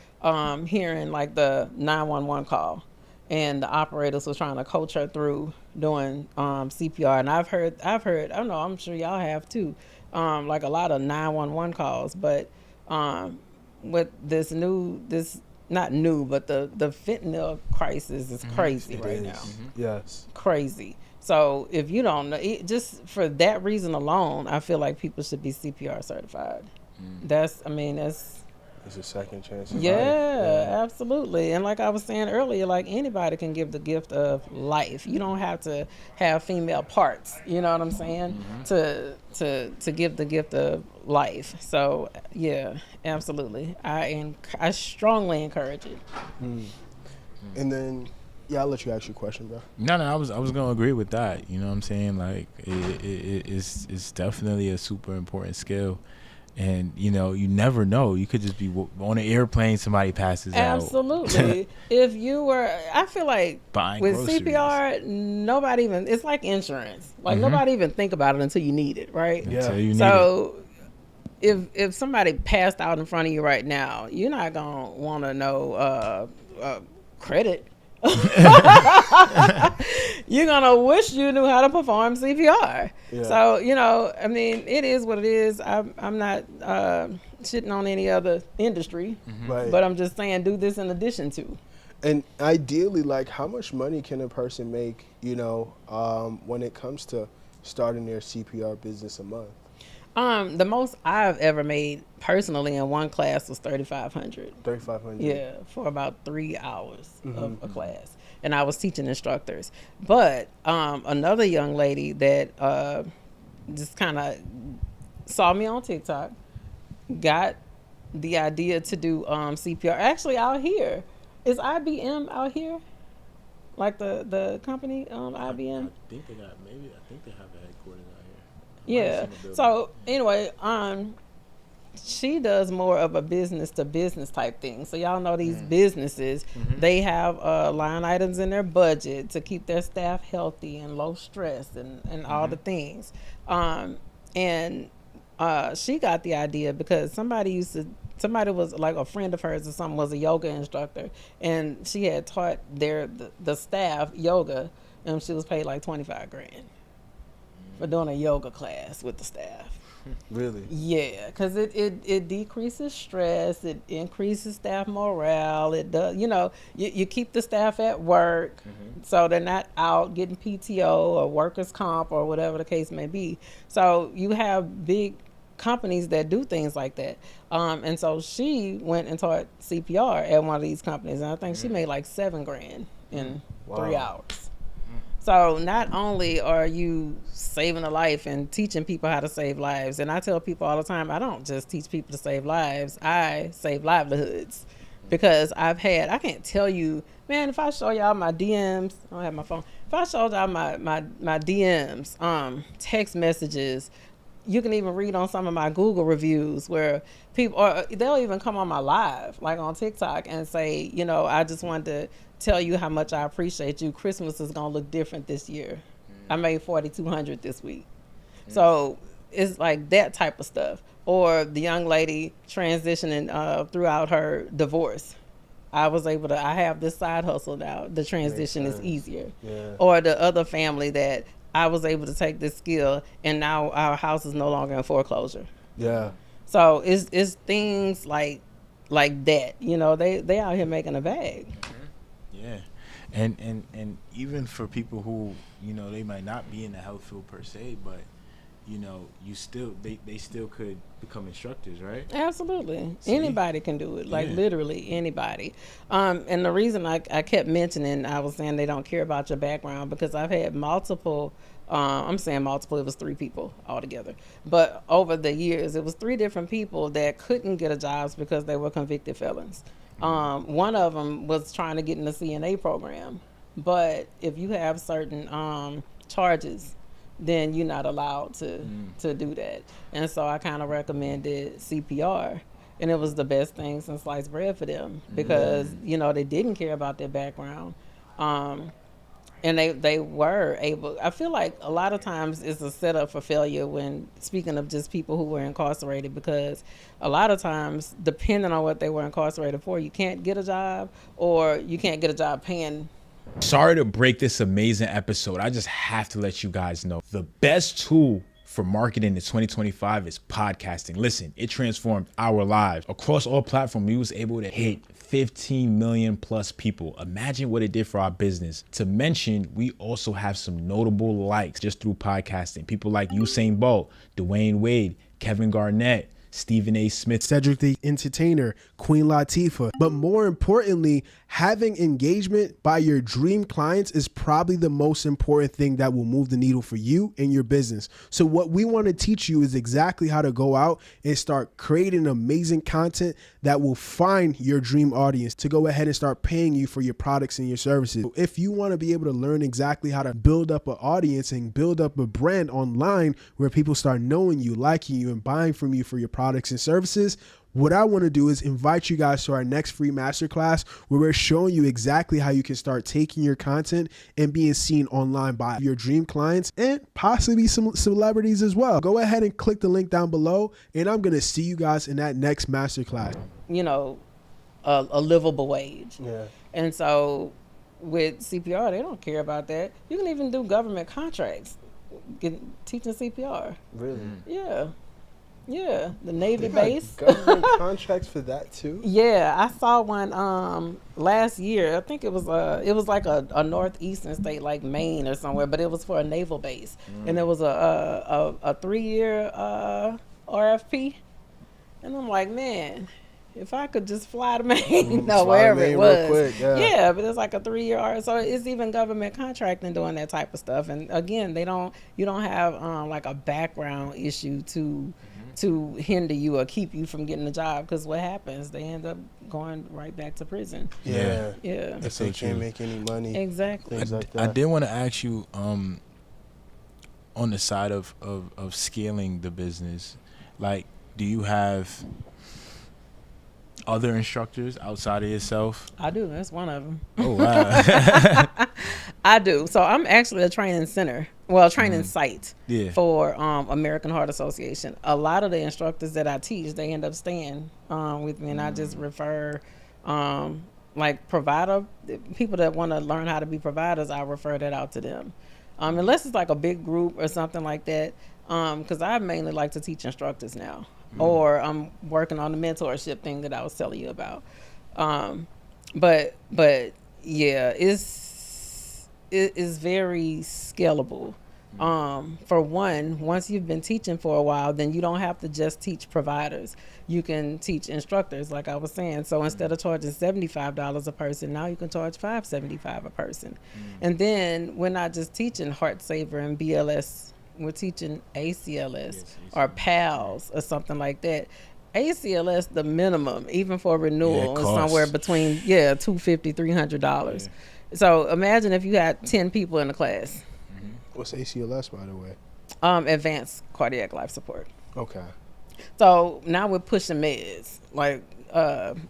hearing like the 911 call. And the operators was trying to coach her through doing CPR. And I've heard, I don't know, I'm sure y'all have too, like a lot of 911 calls. But with not new, but the fentanyl crisis is crazy right now. Yes. Crazy. So if you don't know, just for that reason alone, I feel like people should be CPR certified. That's it's a second chance. Yeah, absolutely. And like I was saying earlier, like anybody can give the gift of life. You don't have to have female parts. You know what I'm saying? To give the gift of life. So yeah, absolutely. I strongly encourage it. And then Yeah, I'll let you ask your question, bro. No, I was gonna agree with that. You know what I'm saying? Like it's definitely a super important skill, and you know you never know. You could just be on an airplane, somebody passes out. Absolutely. If you were, I feel like Buying with groceries. CPR, nobody even. It's like insurance. Like nobody even think about it until you need it, right? Yeah. Until you need it. So if somebody passed out in front of you right now, you're not gonna want to know credit. You're gonna wish you knew how to perform CPR. Yeah. So you know, I mean, it is what it is. I'm not shitting on any other industry, Right. but I'm just saying do this in addition to. And ideally, like, how much money can a person make, you know, when it comes to starting their CPR business a month? The most I've ever made personally in one class was $3,500. $3,500. Yeah, for about 3 hours of a class, and I was teaching instructors. But another young lady that just kind of saw me on TikTok, got the idea to do CPR. Actually, out here, is IBM out here? Like the company IBM? I think they have a headquarters out here. Yeah. So anyway, she does more of a business to business type thing. So y'all know these businesses, they have line items in their budget to keep their staff healthy and low stress and all the things. And she got the idea because somebody was like a friend of hers or something, was a yoga instructor, and she had taught the staff yoga, and she was paid like $25,000 for doing a yoga class with the staff. Really? Yeah, because it decreases stress, it increases staff morale. It does, you know, you keep the staff at work, so they're not out getting PTO or workers' comp or whatever the case may be. So you have big companies that do things like that. And so she went and taught CPR at one of these companies, and I think she made like $7,000 in 3 hours. So not only are you saving a life and teaching people how to save lives, and I tell people all the time, I don't just teach people to save lives, I save livelihoods. Because I can't tell you, man, if I show y'all my DMs, I don't have my phone, if I showed y'all my DMs, text messages, you can even read on some of my Google reviews where people, or they'll even come on my live, like on TikTok, and say, you know, I just wanted to tell you how much I appreciate you. Christmas is going to look different this year. I made $4,200 this week. So it's like that type of stuff. Or the young lady transitioning throughout her divorce. I have this side hustle now. The transition is easier. Yeah. Or the other family that I was able to take this skill, and now our house is no longer in foreclosure. Yeah. So it's things like that. You know, they out here making a bag. Yeah, and even for people who, you know, they might not be in the health field per se, but you know, they still could become instructors, right? Absolutely. See? Anybody can do it, like literally anybody. And the reason I kept mentioning, I was saying they don't care about your background, because I've had multiple, I'm saying multiple, it was 3 people altogether. But over the years, it was 3 different people that couldn't get a jobs because they were convicted felons. One of them was trying to get in the CNA program, but if you have certain charges, then you're not allowed to do that. And so I kind of recommended CPR, and it was the best thing since sliced bread for them, because you know, they didn't care about their background, and they were able. I feel like a lot of times it's a setup for failure when speaking of just people who were incarcerated, because a lot of times, depending on what they were incarcerated for, you can't get a job, or you can't get a job paying. Sorry to break this amazing episode. I just have to let you guys know the best tool for marketing in 2025 is podcasting. Listen, it transformed our lives. Across all platforms, we was able to hit 15 million plus people. Imagine what it did for our business. To mention, we also have some notable likes just through podcasting. People like Usain Bolt, Dwayne Wade, Kevin Garnett, Stephen A. Smith, Cedric the Entertainer, Queen Latifah. But more importantly, Having engagement by your dream clients is probably the most important thing that will move the needle for you and your business. So what we want to teach you is exactly how to go out and start creating amazing content that will find your dream audience to go ahead and start paying you for your products and your services. If you want to be able to learn exactly how to build up an audience and build up a brand online where people start knowing you, liking you, and buying from you for your products and services, what I want to do is invite you guys to our next free masterclass where we're showing you exactly how you can start taking your content and being seen online by your dream clients and possibly some celebrities as well. Go ahead and click the link down below, and I'm going to see you guys in that next masterclass. You know, a livable wage. Yeah. And so with CPR, they don't care about that. You can even do government contracts teaching CPR. Really? Yeah. Yeah, the Navy They got base. government contracts for that too? Yeah, I saw one last year. I think it was like a northeastern state like Maine or somewhere, but it was for a naval base, and it was a 3-year RFP, and I'm like, man, if I could just fly to Maine, wherever it was, quick, yeah, but it's like a 3-year RFP, so it's even government contracting doing that type of stuff, and again, you don't have like a background issue to hinder you or keep you from getting a job, because what happens, they end up going right back to prison. Yeah. That's If they so true. can't make any money. Exactly. Things like I that. did want to ask you, on the side of scaling the business, like, do you have other instructors outside of yourself? I do. That's one of them. Oh, wow. I do. So I'm actually a training center, training site Yeah. for American Heart Association. A lot of the instructors that I teach, they end up staying with me, and I just refer like provider people that want to learn how to be providers. I refer that out to them, unless it's like a big group or something like that. Because I mainly like to teach instructors now, or I'm working on the mentorship thing that I was telling you about. But yeah, it is very scalable. For one, once you've been teaching for a while, then you don't have to just teach providers. You can teach instructors, like I was saying. So instead of charging $75 a person, now you can charge $575 a person. And then we're not just teaching Heart Saver and BLS. We're teaching ACLS or PALS or something like that. ACLS, the minimum, even for renewal, is somewhere between $250, $300. So imagine if you had 10 people in the class. What's ACLS, by the way? Advanced cardiac life support. Okay. So now we're pushing meds. Like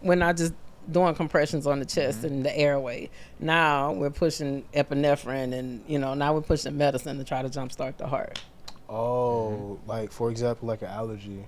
we're not just doing compressions on the chest and the airway. Now we're pushing epinephrine, and now we're pushing medicine to try to jumpstart the heart. Oh, like for example, like an allergy.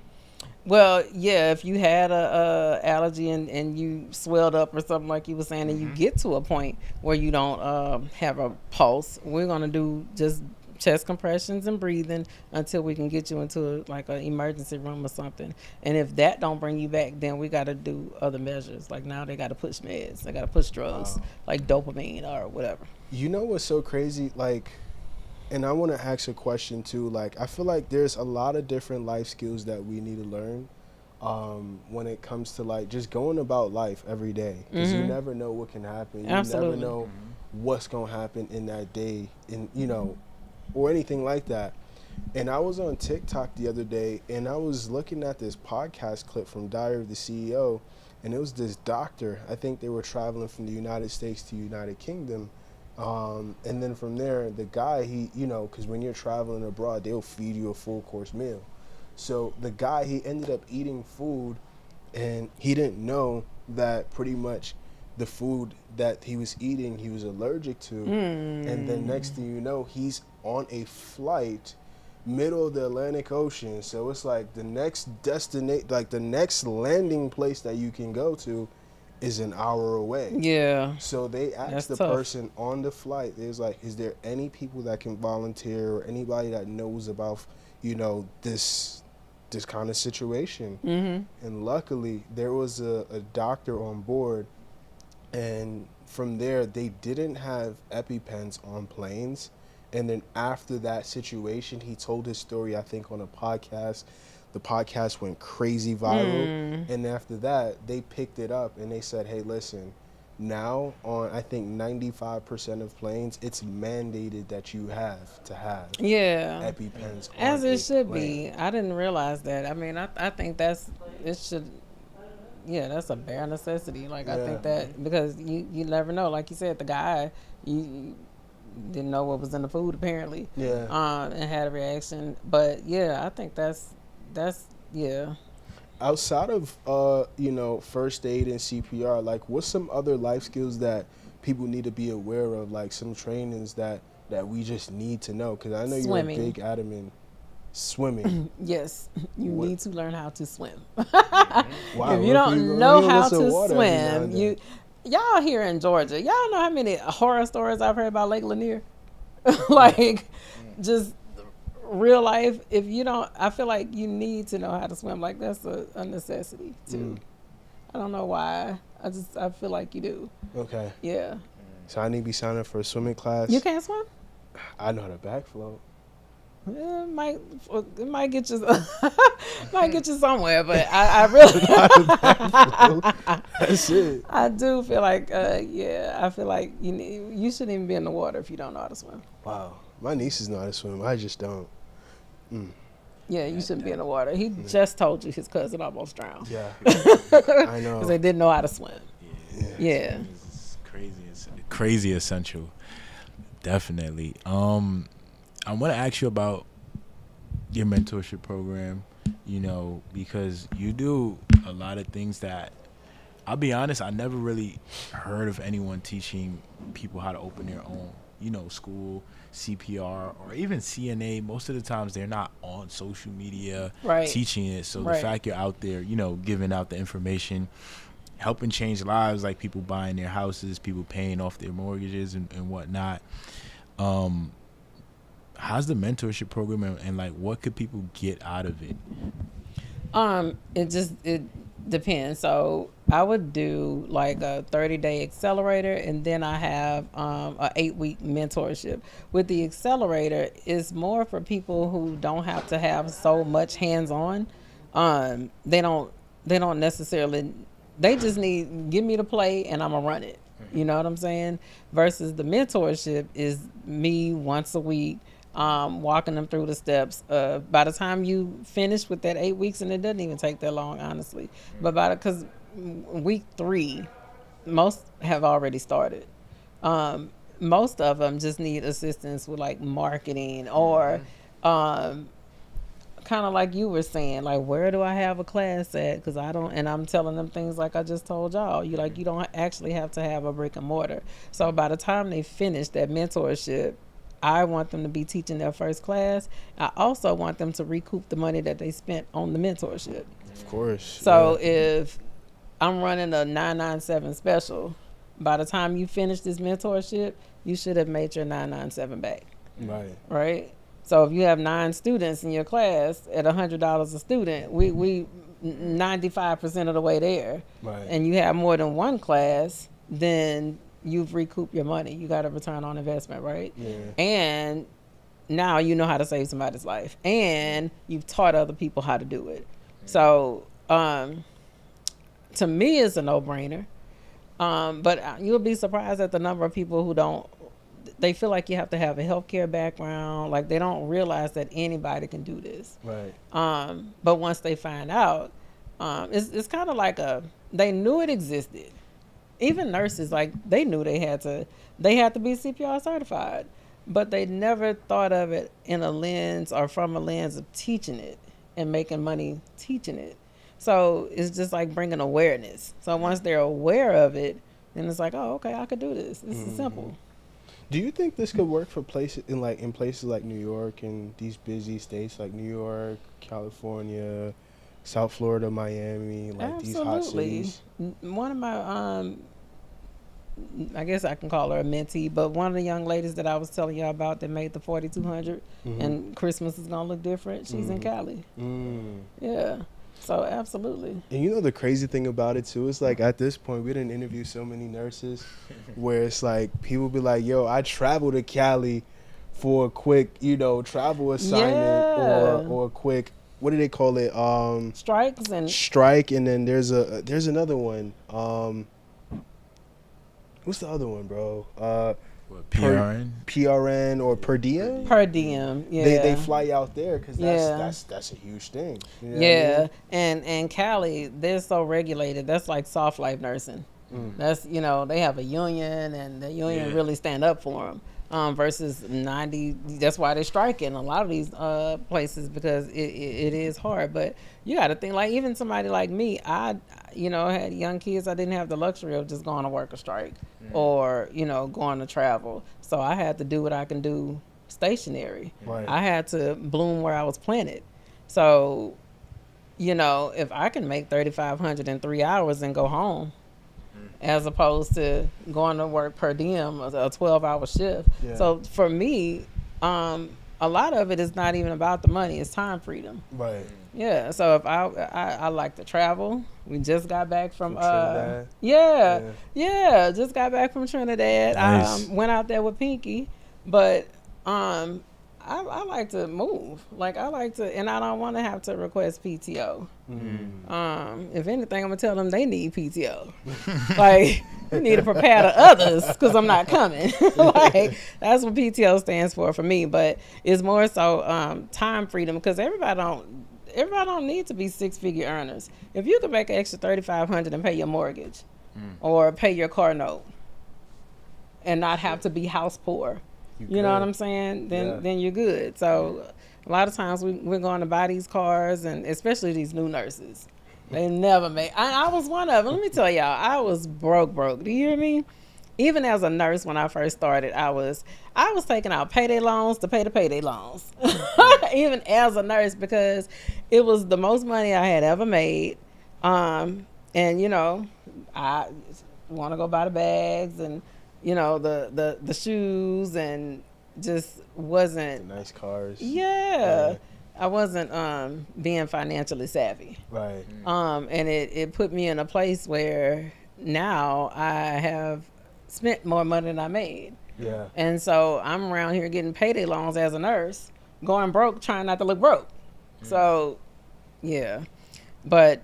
Well, yeah, if you had a allergy and you swelled up or something like you were saying, and you get to a point where you don't have a pulse, we're going to do just chest compressions and breathing until we can get you into like an emergency room or something. And if that don't bring you back, then we got to do other measures. Like now they got to push meds. They got to push drugs like dopamine or whatever. You know what's so crazy? Like, and I want to ask a question too. Like, I feel like there's a lot of different life skills that we need to learn when it comes to like just going about life every day. Because you never know what can happen. You Absolutely. never know what's going to happen in that day, or anything like that. And I was on TikTok the other day, and I was looking at this podcast clip from Diary of the CEO, and it was this doctor. I think they were traveling from the United States to United Kingdom. And then from there, the guy, he, because when you're traveling abroad, they'll feed you a full course meal. So the guy, he ended up eating food, and he didn't know that pretty much the food that he was eating, he was allergic to. And then next thing you know, he's on a flight middle of the Atlantic Ocean. So it's like the next the next landing place that you can go to is an hour away. Yeah. So they asked the person on the flight, they was like, is there any people that can volunteer or anybody that knows about, this kind of situation? And luckily there was a doctor on board, and from there they didn't have EpiPens on planes. And then after that situation, he told his story, I think, on a podcast. The podcast went crazy viral. And after that, they picked it up and they said, hey, listen, now on, I think 95% of planes, it's mandated that you have to have Yeah. EpiPens As on it a should plane. be. I didn't realize that. I mean, I think it should, yeah, that's a bare necessity. Like, I Yeah. think that because you never know. Like you said, the guy, you didn't know what was in the food apparently, Yeah. and had a reaction. But yeah, I think that's yeah. Outside of first aid and CPR, like what's some other life skills that people need to be aware of, like some trainings that we just need to know? Because I know you're a Swimming. big adamant. Swimming. Yes, you What? need to learn how to swim. Wow, If you what if we don't know get how some to water every now swim, and then? y'all here in Georgia, y'all know how many horror stories I've heard about Lake Lanier? Like, just real life. If you don't, I feel like you need to know how to swim. Like, that's a necessity too. I don't know why. I feel like you do. Okay. Yeah. So I need to be signing up for a swimming class. You can't swim? I know how to back float. It might get you might get you somewhere, but I really That's it. I do feel like yeah, I feel like you shouldn't even be in the water if you don't know how to swim. Wow. My nieces know how to swim. I just don't. Yeah, you shouldn't be in the water. He just told you his cousin almost drowned. Yeah. I know. Because they didn't know how to swim. Yeah. It's crazy essential. Definitely. I want to ask you about your mentorship program, because you do a lot of things that, I'll be honest, I never really heard of anyone teaching people how to open their own, school, CPR, or even CNA. Most of the times they're not on social media teaching it. So the fact you're out there, giving out the information, helping change lives, like people buying their houses, people paying off their mortgages and whatnot. How's the mentorship program and like what could people get out of it? It depends. So I would do like a 30-day accelerator, and then I have a 8-week mentorship. With the accelerator, it's more for people who don't have to have so much hands-on. They don't necessarily. They just need give me the play and I'm gonna run it. You know what I'm saying? Versus the mentorship is me once a week. Walking them through the steps. By the time you finish with that 8 weeks, and it doesn't even take that long, honestly. But because week 3, most have already started. Most of them just need assistance with like marketing or kind of like you were saying, like, where do I have a class at? Because I don't, and I'm telling them things like I just told y'all. You don't actually have to have a brick and mortar. So by the time they finish that mentorship, I want them to be teaching their first class. I also want them to recoup the money that they spent on the mentorship. Of course. So if I'm running a 997 special, by the time you finish this mentorship, you should have made your 997 back. Right? So if you have 9 students in your class at $100 a student, we 95% of the way there. And you have more than one class, then you've recouped your money. You got a return on investment, right? And now you know how to save somebody's life, and you've taught other people how to do it. So to me, it's a no-brainer. But you'll be surprised at the number of people who don't. They feel like you have to have a healthcare background. Like they don't realize that anybody can do this. But once they find out, it's kind of like they knew it existed. Even nurses, like they knew they had to be CPR certified, but they never thought of it in a lens or from a lens of teaching it and making money teaching it. So it's just like bringing awareness. So once they're aware of it, then it's like, oh, okay, I could do this. This is simple. Do you think this could work for places in places like New York and these busy states like New York, California, South Florida, Miami, like Absolutely. these hot cities? One of my, I guess I can call her a mentee, but one of the young ladies that I was telling y'all about that made the 4,200 and Christmas is going to look different, she's in Cali. Yeah. So absolutely. And the crazy thing about it too is like at this point we didn't interview so many nurses where it's like people be like, yo, I travel to Cali for a quick, travel assignment or a quick, what do they call it? Strikes and strike, and then there's another one. What's the other one, bro? What, PRN? PRN or per diem? Per diem, yeah. They fly you out there because that's a huge thing. You know Yeah, what I mean? and Cali, they're so regulated. That's like soft life nursing. That's, you know, they have a union, and the union really stand up for them. Versus 90, that's why they're striking a lot of these places, because it is hard. But you got to think, like, even somebody like me, I had young kids. I didn't have the luxury of just going to work a strike or, going to travel. So I had to do what I can do stationary. Right. I had to bloom where I was planted. So, if I can make $3,500 in 3 hours and go home, as opposed to going to work per diem, a 12-hour shift. Yeah. So for me, a lot of it is not even about the money. It's time freedom. Right. Yeah. So if I like to travel. We just got back from Trinidad. Yeah, just got back from Trinidad. Nice. Went out there with Pinky, but I like to move. Like, I like to, and I don't want to have to request PTO. If anything, I'm gonna tell them they need PTO. Like, you need to prepare the others, because I'm not coming. Like, that's what PTO stands for me. But it's more so time freedom, because everybody don't need to be 6-figure earners. If you can make an extra $3,500 and pay your mortgage or pay your car note and not have to be house poor, you know what I'm saying? Then you're good. So a lot of times we're going to buy these cars, and especially these new nurses. They never make. I was one of them. Let me tell y'all, I was broke. Do you hear me? Even as a nurse, when I first started, I was taking out payday loans to pay the payday loans. Even as a nurse, because it was the most money I had ever made. And I want to go buy the bags and the shoes, and just wasn't The nice cars. Yeah. I wasn't being financially savvy. Right. And it put me in a place where now I have spent more money than I made. Yeah. And so I'm around here getting payday loans as a nurse, going broke, trying not to look broke. So, yeah. But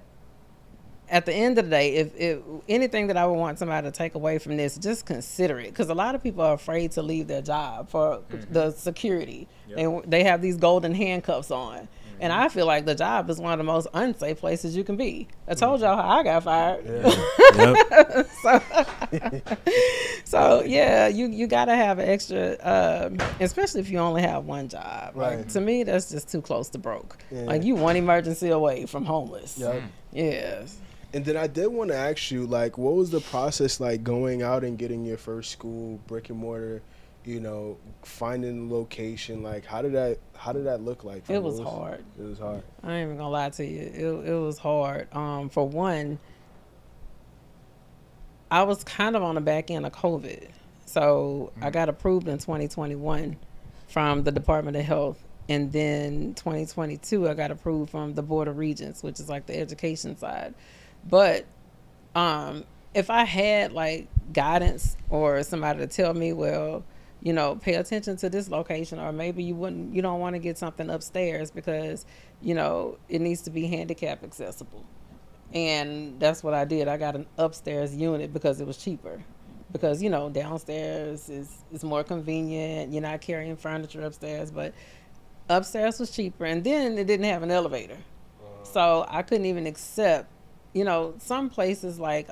at the end of the day, if anything that I would want somebody to take away from this, just consider it. Because a lot of people are afraid to leave their job for the security. Yep. They have these golden handcuffs on. And I feel like the job is one of the most unsafe places you can be. I told y'all how I got fired. So yeah, you got to have an extra, especially if you only have one job. Right. Like, to me, that's just too close to broke. Yeah. Like, you one emergency away from homeless. Yep. Yeah. And then I did want to ask you, like, what was the process like going out and getting your first school, brick and mortar, finding the location? Like, how did that look like? It was hard. It was hard. I ain't even gonna lie to you. It was hard. For one, I was kind of on the back end of COVID. So I got approved in 2021 from the Department of Health. And then 2022, I got approved from the Board of Regents, which is like the education side. But if I had like guidance or somebody to tell me, well, pay attention to this location, or maybe you don't want to get something upstairs because, it needs to be handicap accessible. And that's what I did. I got an upstairs unit because it was cheaper. Because, downstairs is more convenient. You're not carrying furniture upstairs, but upstairs was cheaper. And then it didn't have an elevator. So I couldn't even accept, some places like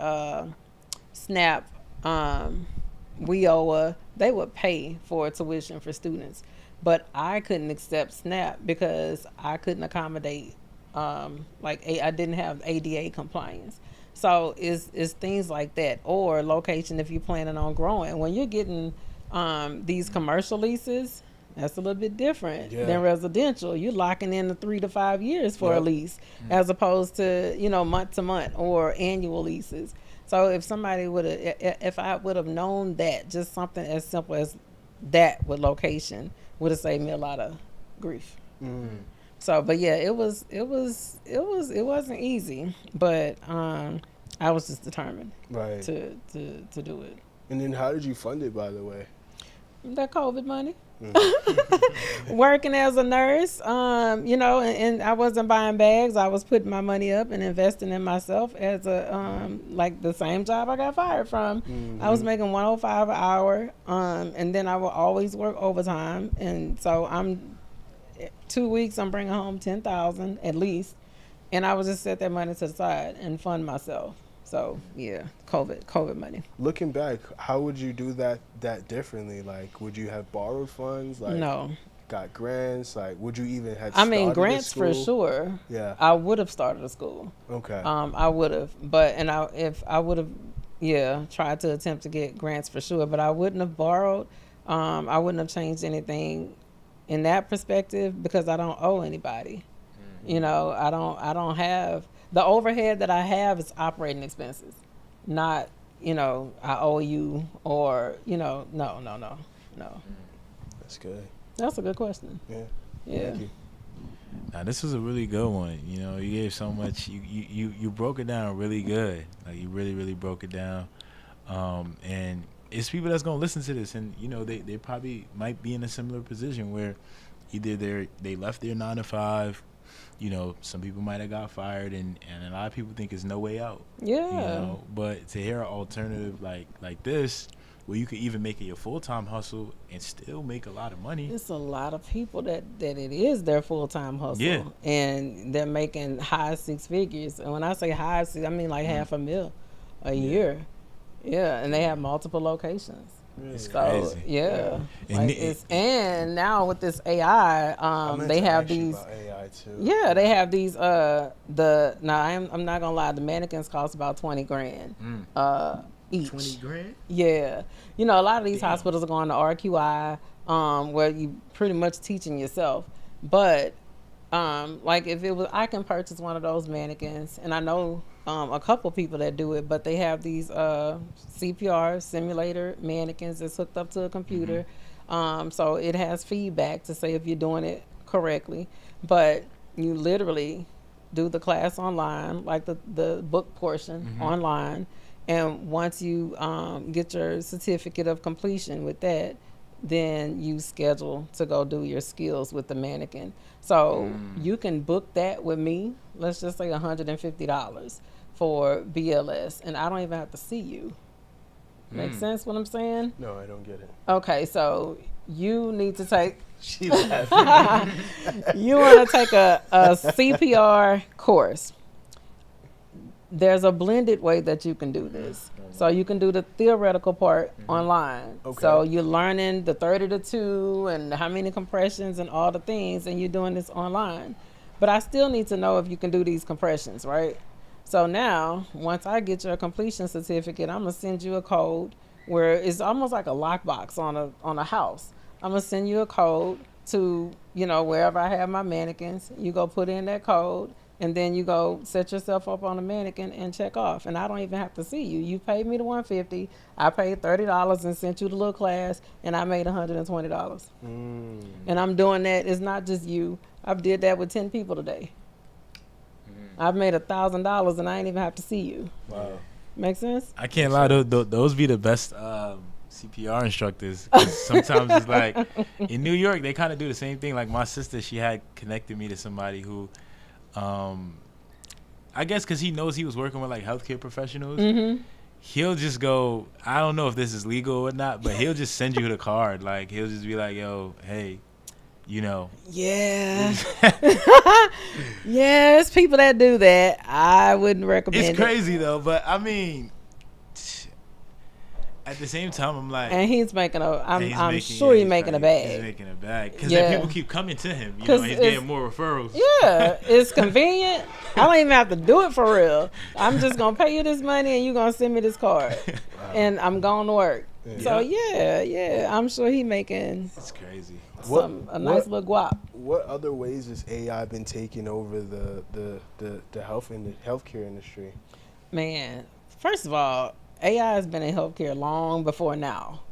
SNAP, WIOA, they would pay for tuition for students. But I couldn't accept SNAP because I couldn't accommodate, I didn't have ADA compliance. So it's things like that. Or location if you're planning on growing. When you're getting these commercial leases, that's a little bit different than residential. You're locking in the 3 to 5 years for a lease, as opposed to, month to month or annual leases. So if I would have known that, just something as simple as that with location would have saved me a lot of grief. So, but yeah, it wasn't easy, but I was just determined to do it. And then how did you fund it, by the way? That COVID money. Working as a nurse, you know, and I wasn't buying bags. I was putting my money up and investing in myself as a like the same job I got fired from. I was making 105 an hour, and then I would always work overtime, and so I'm 2 weeks I'm bringing home 10,000 at least, and I would just set that money to the side and fund myself. So yeah, COVID money. Looking back, how would you do that differently? Like, would you have borrowed funds? Like, No. Got grants? Like, would you even have? I mean, grants for sure. Yeah. I would have started a school. Okay. I would have, but if I would have, yeah, tried to attempt to get grants for sure, but I wouldn't have borrowed. I wouldn't have changed anything in that perspective because I don't owe anybody. You know, I don't have. The overhead that I have is operating expenses, not, you know, I owe you or, you know, no. That's good. That's a good question. Yeah. Thank you. Now this was a really good one. You know, you gave so much. You broke it down really good. Like you really broke it down. And it's people that's gonna listen to this, and you know they probably might be in a similar position where either they left their 9 to 5. You know, some people might have got fired, and a lot of people think there's no way out. Yeah. You know, but to hear an alternative like this, where you could even make it your full-time hustle and still make a lot of money. It's a lot of people that it is their full-time hustle. Yeah. And they're making high 6 figures. And when I say high 6, I mean like $500,000 a year. Yeah, and they have multiple locations. It's So crazy. yeah, And like and now with this AI, they have these. About AI too. Yeah, they have these. I'm not gonna lie. The mannequins cost about $20,000 each. 20 grand? Yeah, you know, a lot of these Damn. hospitals are going to RQI, where you pretty much teaching yourself. But like if it was, I can purchase one of those mannequins, and I know a couple people that do it. But they have these CPR simulator mannequins that's hooked up to a computer, so it has feedback to say if you're doing it correctly. But you literally do the class online, like the book portion online. And once you get your certificate of completion with that, then you schedule to go do your skills with the mannequin. So you can book that with me. Let's just say $150 for BLS, and I don't even have to see you. Make sense what I'm saying? No, I don't get it. Okay, so you need to take. She's laughing. You want to take a CPR course. There's a blended way that you can do this. So you can do the theoretical part online. Okay. So you're learning the 30 to 2 and how many compressions and all the things, and you're doing this online. But I still need to know if you can do these compressions, right? So now, once I get your completion certificate, I'm gonna send you a code where it's almost like a lockbox on a house. I'm gonna send you a code to, you know, wherever I have my mannequins. You go put in that code, and then you go set yourself up on a mannequin and check off. And I don't even have to see you. You paid me the $150. I paid $30 and sent you the little class, and I made $120. And I'm doing that. It's not just you. I've did that with 10 people today. I've made $1,000, and I ain't even have to see you. Wow. Make sense? I can't lie, those be the best CPR instructors. 'Cause sometimes it's like in New York they kind of do the same thing. Like my sister, she had connected me to somebody who, I guess because he knows he was working with like healthcare professionals. He'll just go, I don't know if this is legal or not, but he'll just send you the card. Like he'll just be like, yo, hey, you know. Yeah. Yeah, it's people that do that. I wouldn't recommend It's crazy though, but I mean, at the same time, I'm like, And he's making a. I'm making- sure he's making a He's bag. making a bag because Yeah. then people keep coming to him. You 'Cause know, he's it's- getting more referrals. Yeah, it's convenient. I don't even have to do it for real. I'm just gonna pay you this money, and you're gonna send me this card, and I'm going to work. So yeah, I'm sure he making It's crazy. a nice little guap. What other ways has AI been taking over the healthcare industry? Man, first of all, AI has been in healthcare long before now.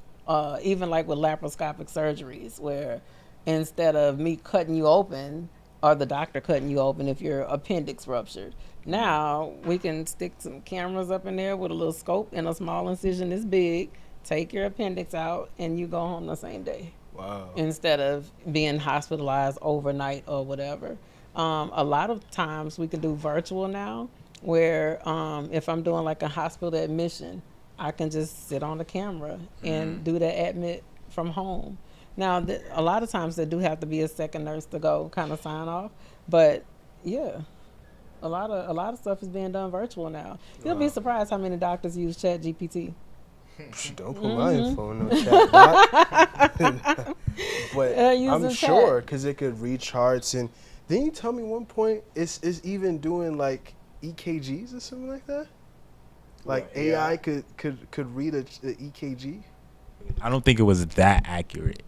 Even like with laparoscopic surgeries, where instead of me cutting you open or the doctor cutting you open if your appendix ruptured, now we can stick some cameras up in there with a little scope and a small incision this big, take your appendix out, and you go home the same day. Wow. Instead of being hospitalized overnight or whatever. A lot of times we can do virtual now, where if I'm doing like a hospital admission, I can just sit on the camera and do the admit from home. Now, a lot of times there do have to be a second nurse to go kind of sign off, but yeah, a lot of stuff is being done virtual now. You'll be surprised how many doctors use ChatGPT. Don't put my info in no chat, doc. But I'm sure because it could read charts. And didn't you tell me one point it's even doing like EKGs or something like that? Like AI could read a EKG? I don't think it was that accurate.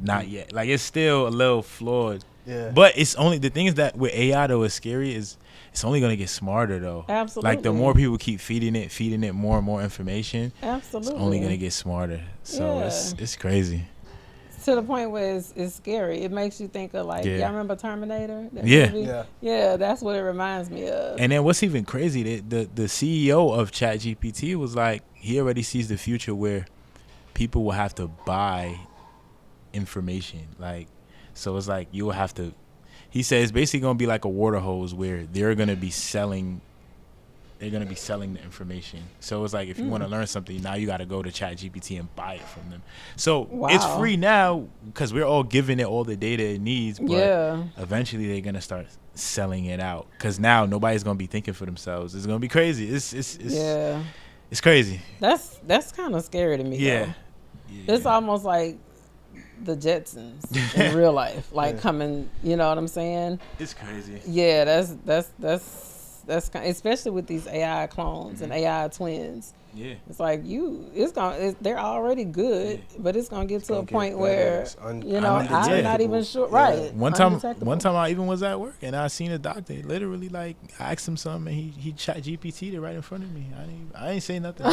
Not yet. Like, it's still a little flawed. Yeah. But it's only, the thing is that with AI though, is scary is it's only gonna get smarter though. Absolutely. Like, the more people keep feeding it more and more information, absolutely, it's only gonna get smarter. So it's crazy. To the point where it's scary. It makes you think of like, y'all remember Terminator? That Yeah. movie? Yeah, that's what it reminds me of. And then what's even crazy, the CEO of ChatGPT was like, he already sees the future where people will have to buy information. Like, so it's like you will have to, he says it's basically going to be like a water hose where they're going to be selling the information. So it's like if you want to learn something, now you got to go to ChatGPT and buy it from them. So it's free now because we're all giving it all the data it needs, but eventually they're going to start selling it out because now nobody's going to be thinking for themselves. It's going to be crazy. It's crazy. That's kind of scary to me. Yeah. It's almost like the Jetsons in real life, like coming, you know what I'm saying? It's crazy. Yeah, that's kind, especially with these AI clones and AI twins. Yeah, it's like they're already good, but it's gonna get to a point where I'm not even sure. Right. One time I even was at work and I seen a doctor. Literally, like, I asked him something and he chat GPT right in front of me. I ain't say nothing.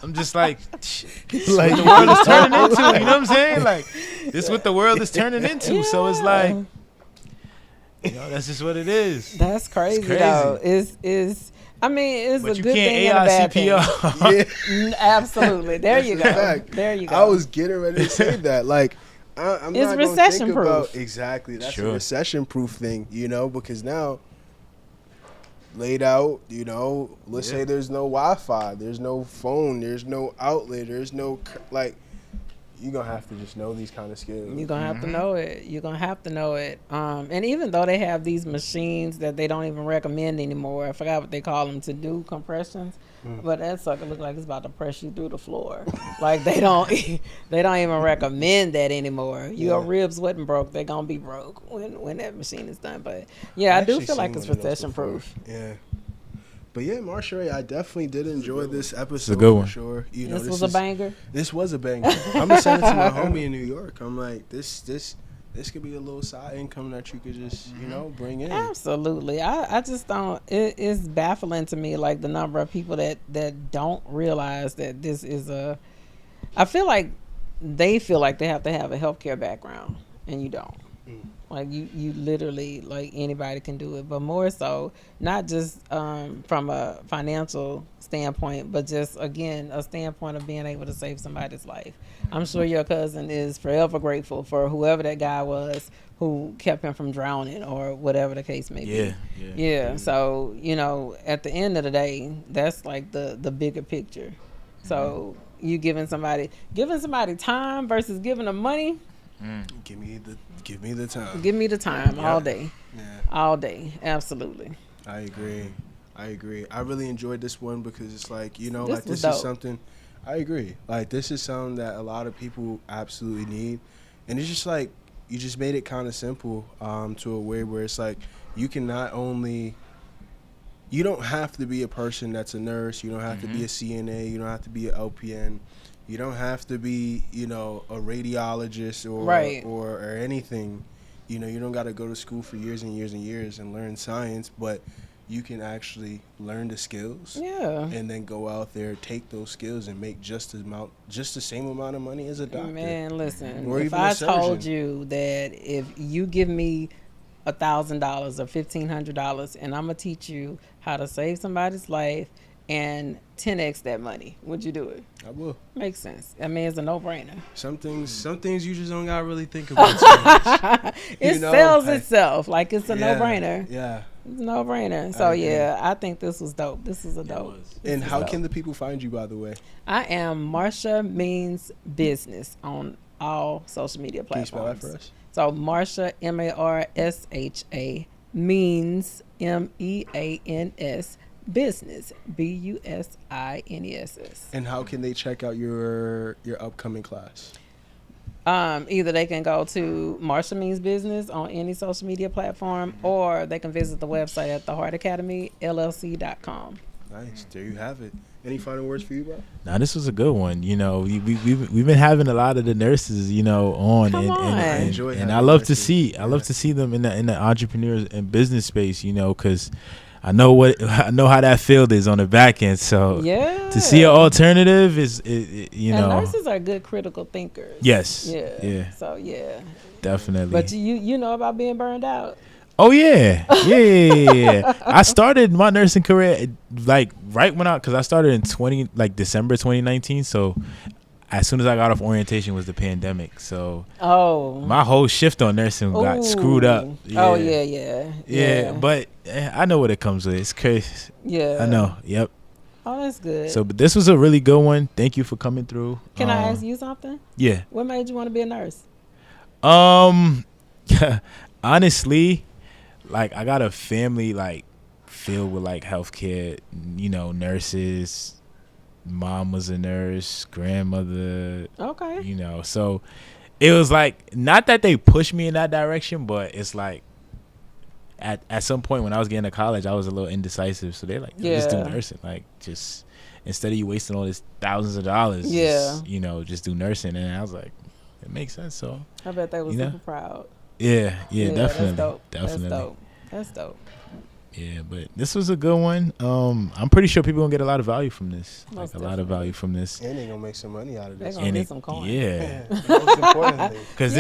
I'm just like what the world is turning into. You know what I'm saying? Like, this is what the world is turning into. Yeah. So it's like, that's just what it is. That's crazy, though. I mean, it's but a good thing and a bad thing. Yeah. Absolutely. There you go. Fact. There you go. I was getting ready to say that. Like, I'm it's not recession proof. About, exactly. That's a recession proof thing, because now, laid out, let's say there's no Wi-Fi, there's no phone, there's no outlet, there's no, like, you're going to have to just know these kind of skills. You're going to have to know it. You're going to have to know it. And even though they have these machines that they don't even recommend anymore, I forgot what they call them, to do compressions, but that sucker look like it's about to press you through the floor. Like, they don't even recommend that anymore. Your ribs wasn't broke. They're going to be broke when that machine is done. But, yeah, I do feel like it's recession proof. Yeah. But yeah, Marsha, I definitely did enjoy this episode. It's a good one. For sure. This was a banger. This was a banger. I'm gonna send it to my homie in New York. I'm like, this could be a little side income that you could just, bring in. Absolutely. I just don't. It's baffling to me, like, the number of people that don't realize that this is I feel like they feel like they have to have a healthcare background, and you don't. Like, you literally, like, anybody can do it, but more so not just from a financial standpoint, but just, again, a standpoint of being able to save somebody's life. I'm sure your cousin is forever grateful for whoever that guy was who kept him from drowning or whatever the case may be. Yeah. So, at the end of the day, that's like the bigger picture. So you giving somebody time versus giving them money. Give me the time. Give me the time all day. Yeah. All day. Absolutely. I agree. I really enjoyed this one because it's like, this dope. Is something. I agree. Like, this is something that a lot of people absolutely need. And it's just like, you just made it kind of simple to a way where it's like, you can not only, you don't have to be a person that's a nurse. You don't have to be a CNA. You don't have to be an LPN. You don't have to be, a radiologist or anything. You don't got to go to school for years and years and years and learn science, but you can actually learn the skills. Yeah. And then go out there, take those skills, and make just the same amount of money as a doctor. Man, listen. Or if I told you that if you give me $1,000 or $1,500, and I'm gonna teach you how to save somebody's life and 10x that money, would you do it? I will. Makes sense. I mean, it's a no-brainer. Some things you just don't gotta really think about too much. It sells itself. Like, it's a no-brainer. Yeah. It's a no-brainer. So, yeah, I think this was dope. This is a dope. And how can the people find you, by the way? I am Marsha Means Business on all social media platforms. Can you spell that for us? So, Marsha, Marsha, Means, Means, Business, Business. And how can they check out your upcoming class? Either they can go to Marsha Means Business on any social media platform, or they can visit the website at theheartacademyllc.com. Nice. There you have it. Any final words for you, bro? Now, this was a good one. You know, we've been having a lot of the nurses, you know, on, and I love to see them in the entrepreneurs and business space, you know, because I know how that field is on the back end. So to see an alternative is, you know, and nurses are good critical thinkers. Yes. Yeah. So definitely. But you know about being burned out. Oh yeah. I started my nursing career like right when because I started in December 2019. So as soon as I got off orientation was the pandemic. So my whole shift on nursing got screwed up. Yeah. Oh yeah. But I know what it comes with. It's crazy. Yeah. I know. Yep. Oh, that's good. So, but this was a really good one. Thank you for coming through. Can I ask you something? Yeah. What made you want to be a nurse? Honestly, like I got a family like filled with like healthcare, you know, nurses. Mom was a nurse, grandmother. Okay. You know, so it was like not that they pushed me in that direction, but it's like at some point when I was getting to college, I was a little indecisive. So they're like, just do nursing. Like, just instead of you wasting all this thousands of dollars, just, you know, just do nursing. And I was like, it makes sense. So I bet they were super proud. Yeah, definitely. That's dope. Yeah, but this was a good one. I'm pretty sure people gonna get a lot of value from this. Most lot of value from this. And they gonna make some money out of this. They gonna get some coins. Yeah. Most importantly. Because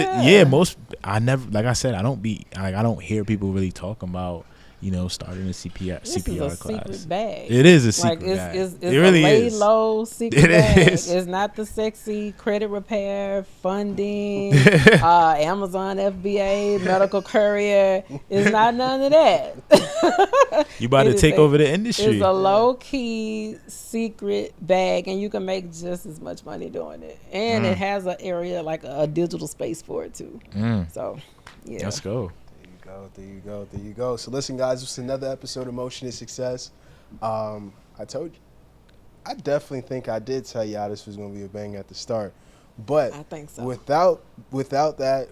I never, like I said, I don't hear people really talking about, you know, starting a CPR class. Secret bag. It is a secret bag. It's it really a is. low secret bag. Is. It's not the sexy credit repair, funding, Amazon FBA, medical courier. It's not none of that. You about to take over the industry. It's a low key secret bag, and you can make just as much money doing it. And it has an area like a digital space for it too. So, yeah. Let's go. There you go. So listen, guys, it's another episode of Motion is Success. I told you, I definitely think I did tell y'all this was going to be a bang at the start. But I think so. Without that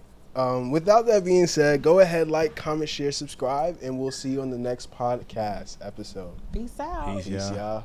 being said, go ahead, like, comment, share, subscribe, and we'll see you on the next podcast episode. Peace out. Peace, y'all.